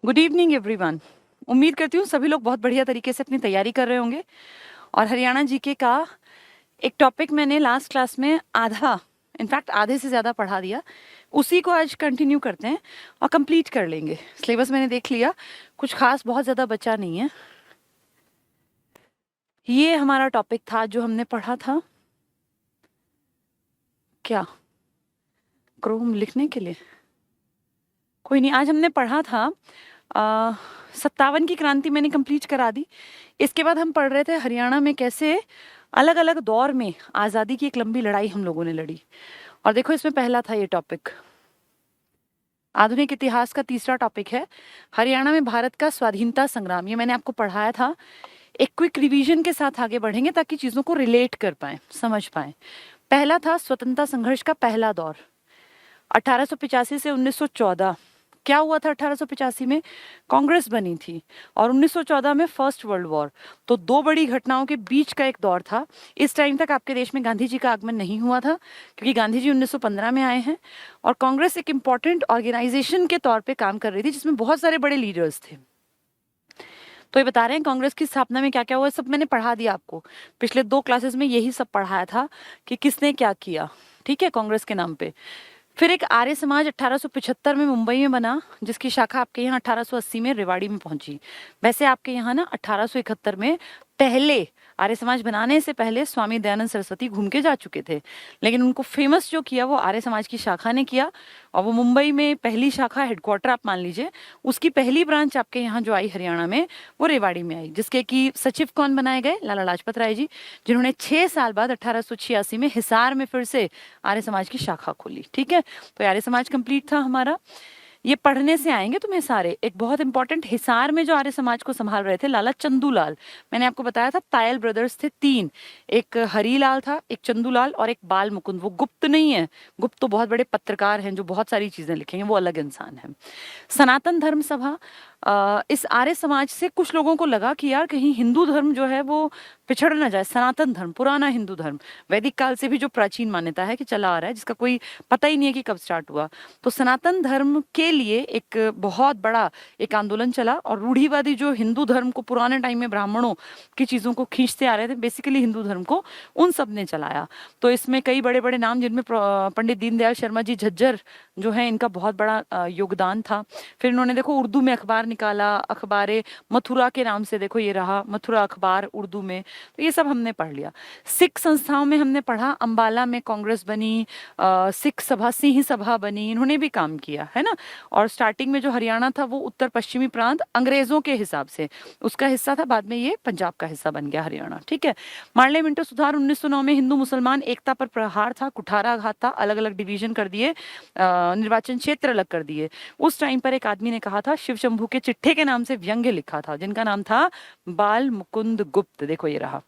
Good evening everyone. उम्मीद करती हूँ सभी लोग बहुत बढ़िया तरीके से अपनी तैयारी कर रहे होंगे। और हरियाणा जीके का एक टॉपिक मैंने लास्ट क्लास में आधा, इनफैक्ट आधे से ज़्यादा पढ़ा दिया, उसी को आज कंटिन्यू करते हैं और कंप्लीट कर लेंगे। सिलेबस मैंने देख लिया, कुछ खास बहुत ज़्यादा बचा नहीं है। ये हमारा टॉपिक था जो हमने पढ़ा था, क्या क्रोम लिखने के लिए, कोई नहीं, आज हमने पढ़ा था 57 की क्रांति मैंने कंप्लीट करा दी। इसके बाद हम पढ़ रहे थे हरियाणा में कैसे अलग अलग दौर में आज़ादी की एक लंबी लड़ाई हम लोगों ने लड़ी। और देखो इसमें पहला था ये टॉपिक, आधुनिक इतिहास का तीसरा टॉपिक है हरियाणा में भारत का स्वाधीनता संग्राम। ये मैंने आपको पढ़ाया था। एक क्विक रिवीजन के साथ आगे बढ़ेंगे ताकि चीज़ों को रिलेट कर पाए, समझ पाए। पहला था स्वतंत्रता संघर्ष का पहला दौर 1885 से 1914। क्या हुआ था 1885 में? कांग्रेस बनी थी और 1914 में फर्स्ट वर्ल्ड वॉर। तो दो बड़ी घटनाओं के बीच का एक दौर था। इस टाइम तक आपके देश में गांधी जी का आगमन नहीं हुआ था क्योंकि गांधी जी 1915 में आए हैं और कांग्रेस एक इम्पॉर्टेंट ऑर्गेनाइजेशन के तौर पे काम कर रही थी जिसमें बहुत सारे बड़े लीडर्स थे। तो ये बता रहे हैं कांग्रेस की स्थापना में क्या क्या हुआ, सब मैंने पढ़ा दिया आपको। पिछले 2 क्लासेस में यही सब पढ़ाया था कि किसने क्या किया, ठीक है, कांग्रेस के नाम पे। फिर एक आर्य समाज 1875 में मुंबई में बना, जिसकी शाखा आपके यहाँ 1880 में रेवाड़ी में पहुंची। वैसे आपके यहाँ ना 1871 में पहले आर्य समाज बनाने से पहले स्वामी दयानंद सरस्वती घूम के जा चुके थे, लेकिन उनको फेमस जो किया वो आर्य समाज की शाखा ने किया। और वो मुंबई में पहली शाखा, हेडक्वार्टर आप मान लीजिए, उसकी पहली ब्रांच आपके यहाँ जो आई हरियाणा में वो रेवाड़ी में आई, जिसके कि सचिव कौन बनाए गए? लाला लाजपत राय जी, जिन्होंने 6 साल बाद 1886 में हिसार में फिर से आर्य समाज की शाखा खोली। ठीक है, तो आर्य समाज कंप्लीट था हमारा। ये पढ़ने से आएंगे तुम्हें सारे। एक बहुत इंपॉर्टेंट, हिसार में जो आर्य समाज को संभाल रहे थे लाला चंदूलाल, मैंने आपको बताया था तायल ब्रदर्स थे 3, एक हरीलाल था, एक चंदूलाल और एक बाल मुकुंद। वो गुप्त नहीं है, गुप्त तो बहुत बड़े पत्रकार हैं जो बहुत सारी चीजें लिखेंगे, वो अलग इंसान है। सनातन धर्म सभा, इस आर्य समाज से कुछ लोगों को लगा कि यार कहीं हिंदू धर्म जो है वो पिछड़ ना जाए। सनातन धर्म, पुराना हिंदू धर्म, वैदिक काल से भी जो प्राचीन मान्यता है कि चला आ रहा है, जिसका कोई पता ही नहीं है कि कब स्टार्ट हुआ। तो सनातन धर्म के लिए एक बहुत बड़ा एक आंदोलन चला और रूढ़िवादी जो हिंदू धर्म को पुराने टाइम में ब्राह्मणों की चीजों को खींचते आ रहे थे, बेसिकली हिंदू धर्म को, उन सब ने चलाया। तो इसमें कई बड़े बड़े नाम, जिनमें पंडित दीनदयाल शर्मा जी झज्जर जो है, इनका बहुत बड़ा योगदान था। फिर इन्होंने देखो उर्दू में अखबार निकाला, अखबारे मथुरा के नाम से, देखो ये रहा मथुरा अखबार उर्दू में। तो ये सब हमने पढ़ लिया। सिख संस्थाओं में हमने पढ़ा, अंबाला में कांग्रेस बनी, सिख सभा, सिंह सभा बनी, इन्होंने भी काम किया है ना। और स्टार्टिंग में जो हरियाणा था वो उत्तर पश्चिमी प्रांत अंग्रेजों के हिसाब से उसका हिस्सा था, बाद में ये पंजाब का हिस्सा बन गया हरियाणा। ठीक है, मार्ले मिंटो सुधार 1909 में हिंदू मुसलमान एकता पर प्रहार था, कुठाराघात था, अलग अलग डिवीजन कर दिए, निर्वाचन क्षेत्र अलग कर दिए। उस टाइम पर एक आदमी ने कहा था, शिव शंभू के चिट्ठे के नाम से व्यंग्य लिखा था, जिनका नाम था बाल मुकुंद गुप्त। देखो ये रहा,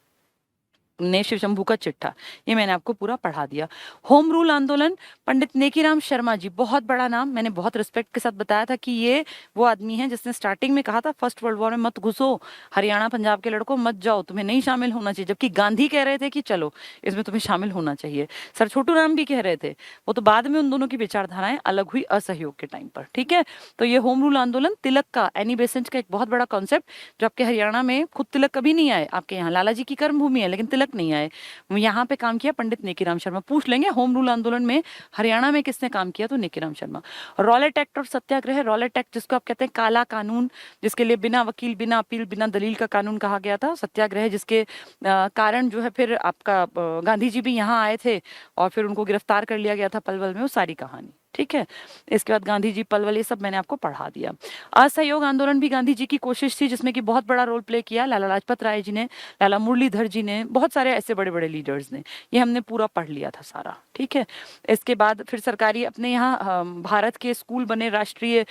ने शिव शंभू का चिट्ठा, ये मैंने आपको पूरा पढ़ा दिया। होम रूल आंदोलन, पंडित नेकीराम शर्मा जी, बहुत बड़ा नाम, मैंने बहुत रिस्पेक्ट के साथ बताया था कि ये वो आदमी है जिसने स्टार्टिंग में कहा था फर्स्ट वर्ल्ड वॉर में मत घुसो, हरियाणा पंजाब के लड़कों मत जाओ, तुम्हें नहीं शामिल होना चाहिए, जबकि गांधी कह रहे थे कि चलो इसमें तुम्हें शामिल होना चाहिए। सर छोटू राम भी कह रहे थे, वो तो बाद में उन दोनों की विचारधाराएं अलग हुई असहयोग के टाइम पर। ठीक है, तो ये होम रूल आंदोलन, तिलक का, एनी बेसेंट का एक बहुत बड़ा कॉन्सेप्ट, जो आपके हरियाणा में खुद तिलक कभी नहीं आए, आपके यहाँ लाला जी की कर्म भूमि है लेकिन तिलक नहीं आए, यहाँ पे काम किया पंडित नेकीराम शर्मा। पूछ लेंगे होम रूल आंदोलन में हरियाणा में किसने काम किया, तो नेकीराम शर्मा। रॉलेट एक्ट और सत्याग्रह, रॉलेट एक्ट जिसको आप कहते हैं काला कानून, जिसके लिए बिना वकील, बिना अपील, बिना दलील का कानून कहा गया था। सत्याग्रह जिसके कारण जो है फिर आपका गांधी जी भी यहाँ आए थे और फिर उनको गिरफ्तार कर लिया गया था पलवल में, वो सारी कहानी। ठीक है, इसके बाद गांधी जी, पलवल, ये सब मैंने आपको पढ़ा दिया। असहयोग आंदोलन भी गांधी जी की कोशिश थी, जिसमें कि बहुत बड़ा रोल प्ले किया लाला लाजपत राय जी ने, लाला मुरलीधर जी ने, बहुत सारे ऐसे बड़े बड़े लीडर्स ने। ये हमने पूरा पढ़ लिया था सारा। ठीक है, इसके बाद फिर सरकारी अपने यहाँ भारत के स्कूल बने, राष्ट्रीय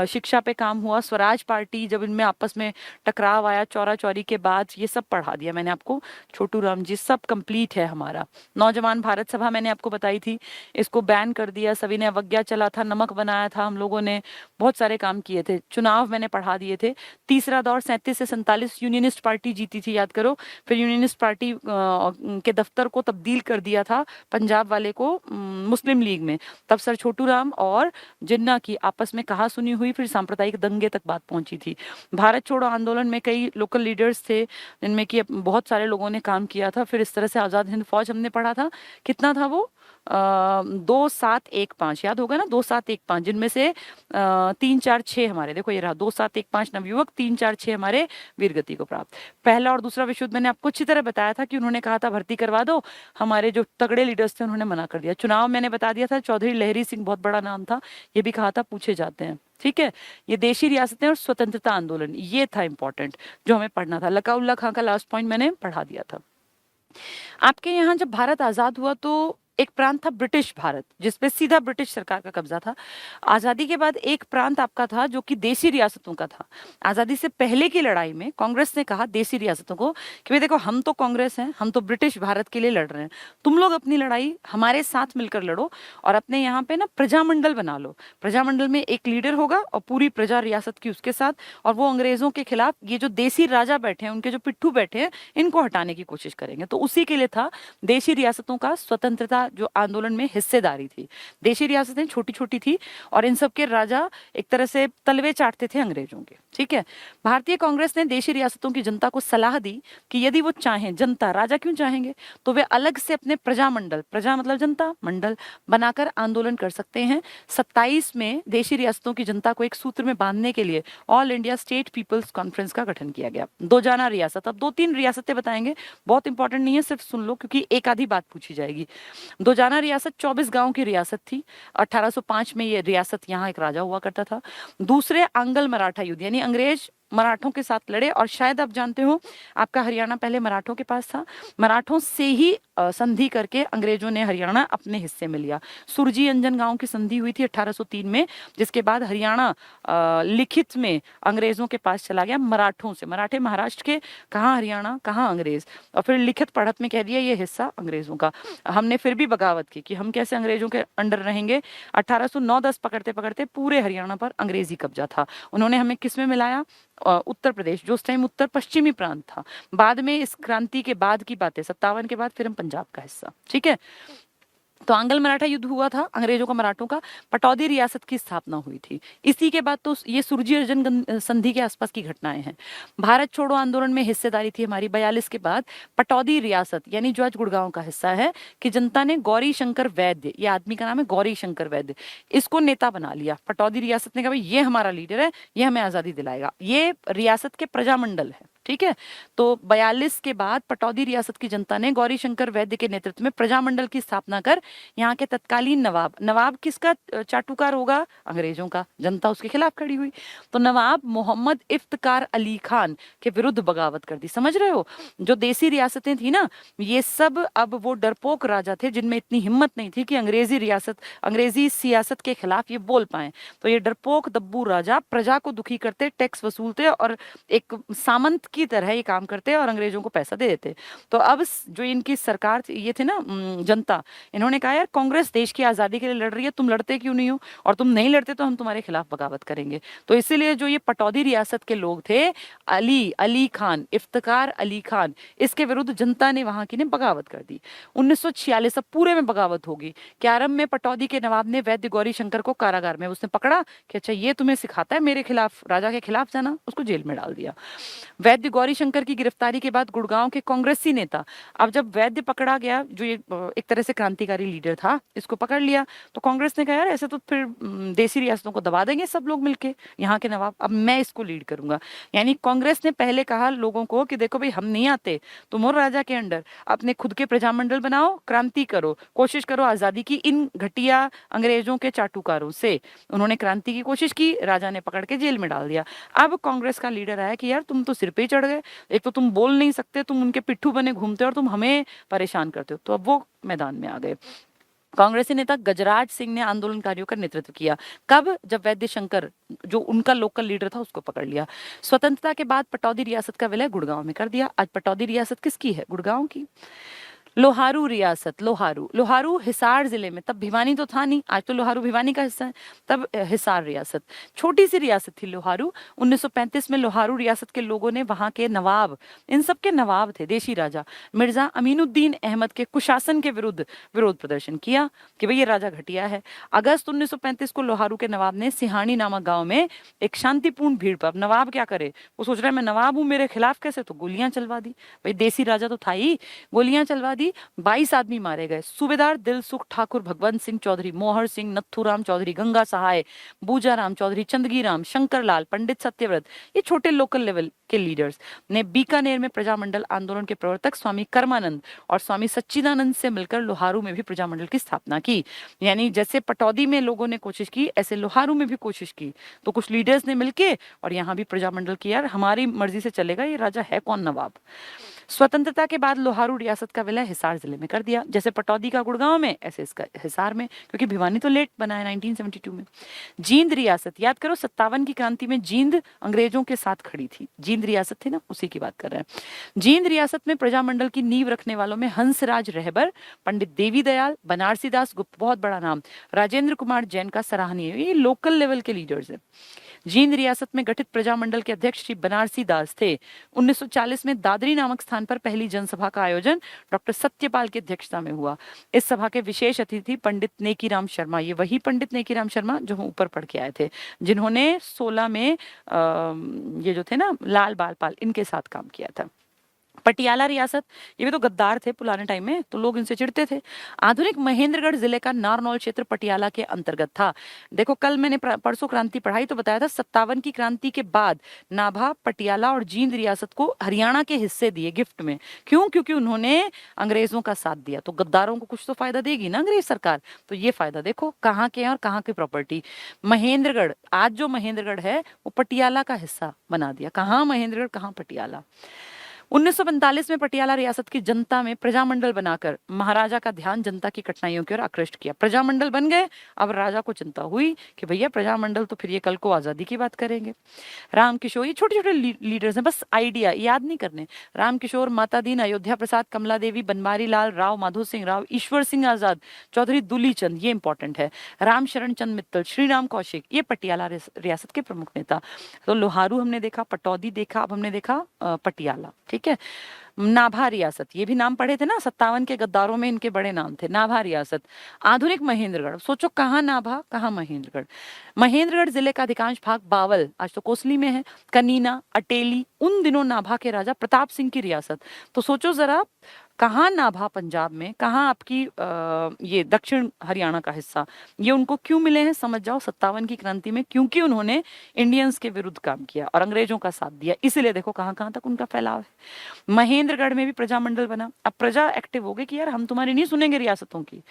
शिक्षा पे काम हुआ, स्वराज पार्टी जब इनमें आपस में टकराव आया चौरा चौरी के बाद, ये सब पढ़ा दिया मैंने आपको। छोटू राम जी, सब कंप्लीट है हमारा। नौजवान भारत सभा मैंने आपको बताई थी, इसको बैन कर दिया, सभी ने अवज्ञा यज्ञ चला था, नमक बनाया था हम लोगों ने, बहुत सारे काम किए थे, चुनाव मैंने पढ़ा दिए थे। तीसरा दौर 37 से 47 यूनियनिस्ट पार्टी जीती थी, याद करो। फिर यूनियनिस्ट पार्टी के दफ्तर को तब्दील कर दिया था पंजाब वाले को मुस्लिम लीग में। तब सर छोटू राम और जिन्ना की आपस में कहा सुनी हुई, फिर सांप्रदायिक दंगे तक बात पहुंची थी। भारत छोड़ो आंदोलन में कई लोकल लीडर्स थे जिनमें कि बहुत सारे लोगों ने काम किया था। फिर इस तरह से आजाद हिंद फौज हमने पढ़ा था, कितना था वो 2715, याद होगा ना, 2715, जिनमें से 346 हमारे, देखो ये रहा 2715 नवयुवक, 346 हमारे वीरगति को प्राप्त। पहला और दूसरा विश्व युद्ध मैंने आपको अच्छी तरह बताया था कि उन्होंने कहा था भर्ती करवा दो, हमारे जो तगड़े लीडर्स थे उन्होंने मना कर दिया। चुनाव मैंने बता दिया था, चौधरी लहरी सिंह बहुत बड़ा नाम था, ये भी कहा था पूछे जाते हैं, ठीक है। ये देशी रियासतें और स्वतंत्रता आंदोलन, ये था इंपॉर्टेंट जो हमें पढ़ना था। लकाउल्ला खां का लास्ट पॉइंट मैंने पढ़ा दिया था। आपके यहाँ जब भारत आजाद हुआ तो एक प्रांत था ब्रिटिश भारत, जिसपे सीधा ब्रिटिश सरकार का कब्जा था। आजादी के बाद एक प्रांत आपका था जो कि देशी रियासतों का था। आजादी से पहले की लड़ाई में कांग्रेस ने कहा देशी रियासतों को कि भाई देखो, हम तो कांग्रेस हैं, हम तो ब्रिटिश भारत के लिए लड़ रहे हैं, तुम लोग अपनी लड़ाई हमारे साथ मिलकर लड़ो और अपने यहाँ पे ना प्रजामंडल बना लो। प्रजामंडल में एक लीडर होगा और पूरी प्रजा रियासत की उसके साथ, और वो अंग्रेजों के खिलाफ ये जो देशी राजा बैठे हैं, उनके जो पिट्ठू बैठे हैं, इनको हटाने की कोशिश करेंगे। तो उसी के लिए था देशी रियासतों का स्वतंत्रता जो आंदोलन में हिस्सेदारी थी। देशी रियासतें छोटी छोटी थी और इन सब के राजा एक तरह से तलवे चाटते थे अंग्रेजों के, ठीक है। भारतीय कांग्रेस ने देशी रियासतों की जनता को सलाह दी कि यदि वो चाहें, जनता, राजा क्यों चाहेंगे, तो वे अलग से अपने प्रजामंडल, प्रजा मतलब जनता, मंडल बनाकर आंदोलन कर सकते हैं। 27 में देशी रियासतों की जनता को एक सूत्र में बांधने के लिए All India State People's Conference का गठन किया गया। दो जाना रियासत, अब 2-3 रियासतें बताएंगे, बहुत इंपॉर्टेंट नहीं है, सिर्फ सुन लो क्योंकि एक आधी बात पूछी जाएगी। दो जाना रियासत 24 गांव की रियासत थी। 1805 में ये रियासत, यहाँ एक राजा हुआ करता था। दूसरे आंग्ल मराठा युद्ध, यानी अंग्रेज मराठों के साथ लड़े, और शायद आप जानते हो आपका हरियाणा पहले मराठों के पास था। मराठों से ही संधि करके अंग्रेजों ने हरियाणा अपने हिस्से में लिया। सुरजी अंजन गांव की संधि हुई थी 1803 में, जिसके बाद हरियाणा लिखित में अंग्रेजों के पास चला गया मराठों से। मराठे महाराष्ट्र के, कहाँ हरियाणा, कहाँ अंग्रेज, और फिर लिखित पढ़त में कह दिया ये हिस्सा अंग्रेजों का। हमने फिर भी बगावत की कि हम कैसे अंग्रेजों के अंडर रहेंगे। 1809-10 पकड़ते पकड़ते पूरे हरियाणा पर अंग्रेजी कब्जा था। उन्होंने हमें किस में मिलाया, उत्तर प्रदेश, जो उस टाइम उत्तर पश्चिमी प्रांत था। बाद में इस क्रांति के बाद की बातें, 57 के बाद फिर हम पंजाब का हिस्सा, ठीक है। तो आंग्ल मराठा युद्ध हुआ था अंग्रेजों का मराठों का, पटौदी रियासत की स्थापना हुई थी। इसी के बाद तो ये सुरजी अर्जन संधि के आसपास की घटनाएं हैं। भारत छोड़ो आंदोलन में हिस्सेदारी थी हमारी 42 के बाद। पटौदी रियासत यानी जो आज गुड़गांव का हिस्सा है, कि जनता ने गौरी शंकर वैद्य, ये आदमी का नाम है गौरी शंकर वैद्य, इसको नेता बना लिया। पटौदी रियासत ने कहा भाई ये हमारा लीडर है, ये हमें आजादी दिलाएगा। ये रियासत के प्रजामंडल है, ठीक है। तो 42 के बाद पटौदी रियासत की जनता ने गौरी शंकर वैद्य के नेतृत्व में प्रजामंडल की स्थापना कर यहाँ के तत्कालीन नवाब, नवाब किसका चाटुकार होगा, अंग्रेजों का, जनता उसके खिलाफ खड़ी हुई, तो नवाब मोहम्मद इफ्तिकार अली खान के विरुद्ध बगावत कर दी। समझ रहे हो, जो देसी रियासतें थी ना, ये सब अब वो डरपोक राजा थे जिनमें इतनी हिम्मत नहीं थी कि अंग्रेजी सियासत के खिलाफ ये बोल पाए। तो ये डरपोक दब्बू राजा प्रजा को दुखी करते, टैक्स वसूलते और एक सामंत की तरह ये काम करते और अंग्रेजों को पैसा दे देते। तो अब जो इनकी सरकार ये थे ना, जनता, इन्होंने कहा यार कांग्रेस देश की आजादी के लिए लड़ रही है, तुम लड़ते क्यों नहीं हो, और तुम नहीं लड़ते तो हम तुम्हारे खिलाफ बगावत करेंगे। तो इसीलिए जो ये पटौदी रियासत के लोग थे, अली खान, इफ्तिकार अली खान, इसके विरुद्ध जनता ने वहां की ने बगावत कर दी। 1946 अब पूरे में बगावत होगी। क्यारम में पटौदी के नवाब ने वैद्य गौरी शंकर को कारागार में, उसने पकड़ा कि अच्छा ये तुम्हें सिखाता है मेरे खिलाफ, राजा के खिलाफ जाना, उसको जेल में डाल दिया। वैद्य गौरी शंकर की गिरफ्तारी के बाद गुड़गांव के कांग्रेसी नेता, अब जब वैद्य पकड़ा गया, जो ये एक तरह से क्रांतिकारी लीडर था, इसको पकड़ लिया, तो कांग्रेस ने कहा यार ऐसे तो फिर देसी रियासतों को दबा देंगे सब लोग मिलके, यहाँ के नवाब, अब मैं इसको लीड करूंगा। यानी कांग्रेस ने पहले कहा लोगों को कि देखो भाई हम नहीं आते, तुम और राजा के अंडर अपने खुद के प्रजामंडल बनाओ, क्रांति करो, कोशिश करो आजादी की। इन घटिया अंग्रेजों के चाटुकारों से उन्होंने क्रांति की कोशिश की, राजा ने पकड़ के जेल में डाल दिया। अब कांग्रेस का लीडर आया कि यार तुम तो सिर पे ही चढ़ गए, एक तो तुम बोल नहीं सकते, तुम उनके पिट्ठू बने घूमते हो और तुम हमें परेशान करते हो। तो अब वो मैदान में आ गए। कांग्रेसी नेता गजराज सिंह ने आंदोलनकारियों का नेतृत्व किया। कब? जब वैद्य शंकर, जो उनका लोकल लीडर था, उसको पकड़ लिया। स्वतंत्रता के बाद पटौदी रियासत का विलय गुड़गांव में कर दिया। आज पटौदी रियासत किसकी है? गुड़गांव की। लोहारू रियासत, लोहारू हिसार जिले में, तब भिवानी तो था नहीं, आज तो लोहारू भिवानी का हिस्सा है, तब हिसार रियासत, छोटी सी रियासत थी लोहारू। 1935 में लोहारू रियासत के लोगों ने वहां के नवाब, इन सब के नवाब थे देशी राजा, मिर्जा अमीनुद्दीन अहमद के कुशासन के विरुद्ध विरोध प्रदर्शन किया कि भाई ये राजा घटिया है। अगस्त 1935 को लोहारू के नवाब ने सिहानी नामक गांव में एक शांतिपूर्ण भीड़ पर, अब नवाब क्या करे, वो सोच रहा है मैं नवाब हूं, मेरे खिलाफ कैसे, तो गोलियां चलवा दी, भाई देसी राजा तो था ही, गोलियां चलवा दी। 22 आदमी मारे गए। सूबेदार दिलसुख ठाकुर, भगवंत सिंह चौधरी, मोहर सिंह, नथुराम चौधरी, गंगा सहाय, बूजाराम चौधरी, चंदगी राम, शंकर लाल, पंडित सत्यव्रत, ये छोटे लोकल लेवल के लीडर्स ने बीकानेर में प्रजामंडल आंदोलन के प्रवर्तक स्वामी कर्मानंद और स्वामी सच्चिदानंद से मिलकर लोहारू में भी प्रजामंडल की स्थापना की। यानी जैसे पटौदी में लोगों ने कोशिश की, ऐसे लोहारू में भी कोशिश की। तो कुछ लीडर्स ने मिलके और यहाँ भी प्रजामंडल की, यार हमारी मर्जी से चलेगा, ये राजा है कौन नवाब। स्वतंत्रता के बाद लोहारू रियासत का विलय हिसार जिले में कर दिया, जैसे पटौदी का गुड़गांव में, ऐसे इसका हिसार में, क्योंकि भिवानी तो लेट बना है 1972 में। जींद रियासत, याद करो 57 की क्रांति में जींद अंग्रेजों के साथ खड़ी थी, जींद रियासत थी ना, उसी की बात कर रहे हैं। जींद रियासत में प्रजामंडल की नींव रखने वालों में हंसराज रहबर, पंडित देवी दयाल, बनारसी दास गुप्त, बहुत बड़ा नाम, राजेंद्र कुमार जैन का सराहनीय, ये लोकल लेवल के लीडर्स है। जींद रियासत में गठित प्रजामंडल के अध्यक्ष श्री बनारसी दास थे। 1940 में दादरी नामक स्थान पर पहली जनसभा का आयोजन डॉक्टर सत्यपाल की अध्यक्षता में हुआ। इस सभा के विशेष अतिथि पंडित नेकीराम शर्मा, ये वही पंडित नेकीराम शर्मा जो हम ऊपर पढ़ के आए थे, जिन्होंने 16 में ये जो थे ना लाल बालपाल, इनके साथ काम किया था। पटियाला रियासत, ये भी तो गद्दार थे पुराने टाइम में, तो लोग इनसे चिढ़ते थे। आधुनिक महेंद्रगढ़ जिले का नारनौल क्षेत्र पटियाला के अंतर्गत था। देखो कल मैंने परसों क्रांति पढ़ाई तो बताया था 57 की क्रांति के बाद नाभा, पटियाला और जींद रियासत को हरियाणा के हिस्से दिए गिफ्ट में। क्यों? क्योंकि उन्होंने अंग्रेजों का साथ दिया, तो गद्दारों को कुछ तो फायदा देगी ना अंग्रेज सरकार। तो ये फायदा देखो कहाँ के हैं और कहाँ की प्रॉपर्टी। महेंद्रगढ़, आज जो महेंद्रगढ़ है वो पटियाला का हिस्सा बना दिया। कहाँ महेंद्रगढ़, कहाँ पटियाला। 1945 में पटियाला रियासत की जनता में प्रजामंडल बनाकर महाराजा का ध्यान जनता की कठिनाइयों की ओर आकृष्ट किया। प्रजामंडल बन गए, अब राजा को चिंता हुई कि भैया प्रजामंडल तो फिर ये कल को आजादी की बात करेंगे। राम किशोर, ये छोटे छोटे लीडर्स हैं, बस आइडिया याद नहीं करने। राम किशोर, माता दीन, अयोध्या प्रसाद, कमला देवी, बनवारी लाल, राव माधो सिंह राव, ईश्वर सिंह आजाद, चौधरी दुली चंद, ये इंपॉर्टेंट है, राम शरण चंद मित्तल, श्री राम कौशिक, ये पटियाला रियासत के प्रमुख नेता। तो लोहारू हमने देखा, पटौदी देखा, अब हमने देखा पटियाला। ठीक है। नाभा रियासत, ये भी नाम पढ़े थे ना, 57 के गद्दारों में इनके बड़े नाम थे। नाभा रियासत, आधुनिक महेंद्रगढ़, सोचो कहाँ नाभा कहाँ महेंद्रगढ़। महेंद्रगढ़ जिले का अधिकांश भाग बावल, आज तो कोसली में है, कनीना, अटेली, उन दिनों नाभा के राजा प्रताप सिंह की रियासत। तो सोचो जरा कहाँ नाभा पंजाब में, कहाँ आपकी ये दक्षिण हरियाणा का हिस्सा, ये उनको क्यों मिले हैं समझ जाओ 57 की क्रांति में, क्योंकि उन्होंने इंडियंस के विरुद्ध काम किया और अंग्रेजों का साथ दिया, इसीलिए देखो कहाँ कहाँ तक उनका फैलाव है। महेंद्रगढ़ में भी प्रजामंडल बना। अब प्रजा एक्टिव हो गई कि यार हम तुम्हारी नहीं सुनेंगे रियासतों की।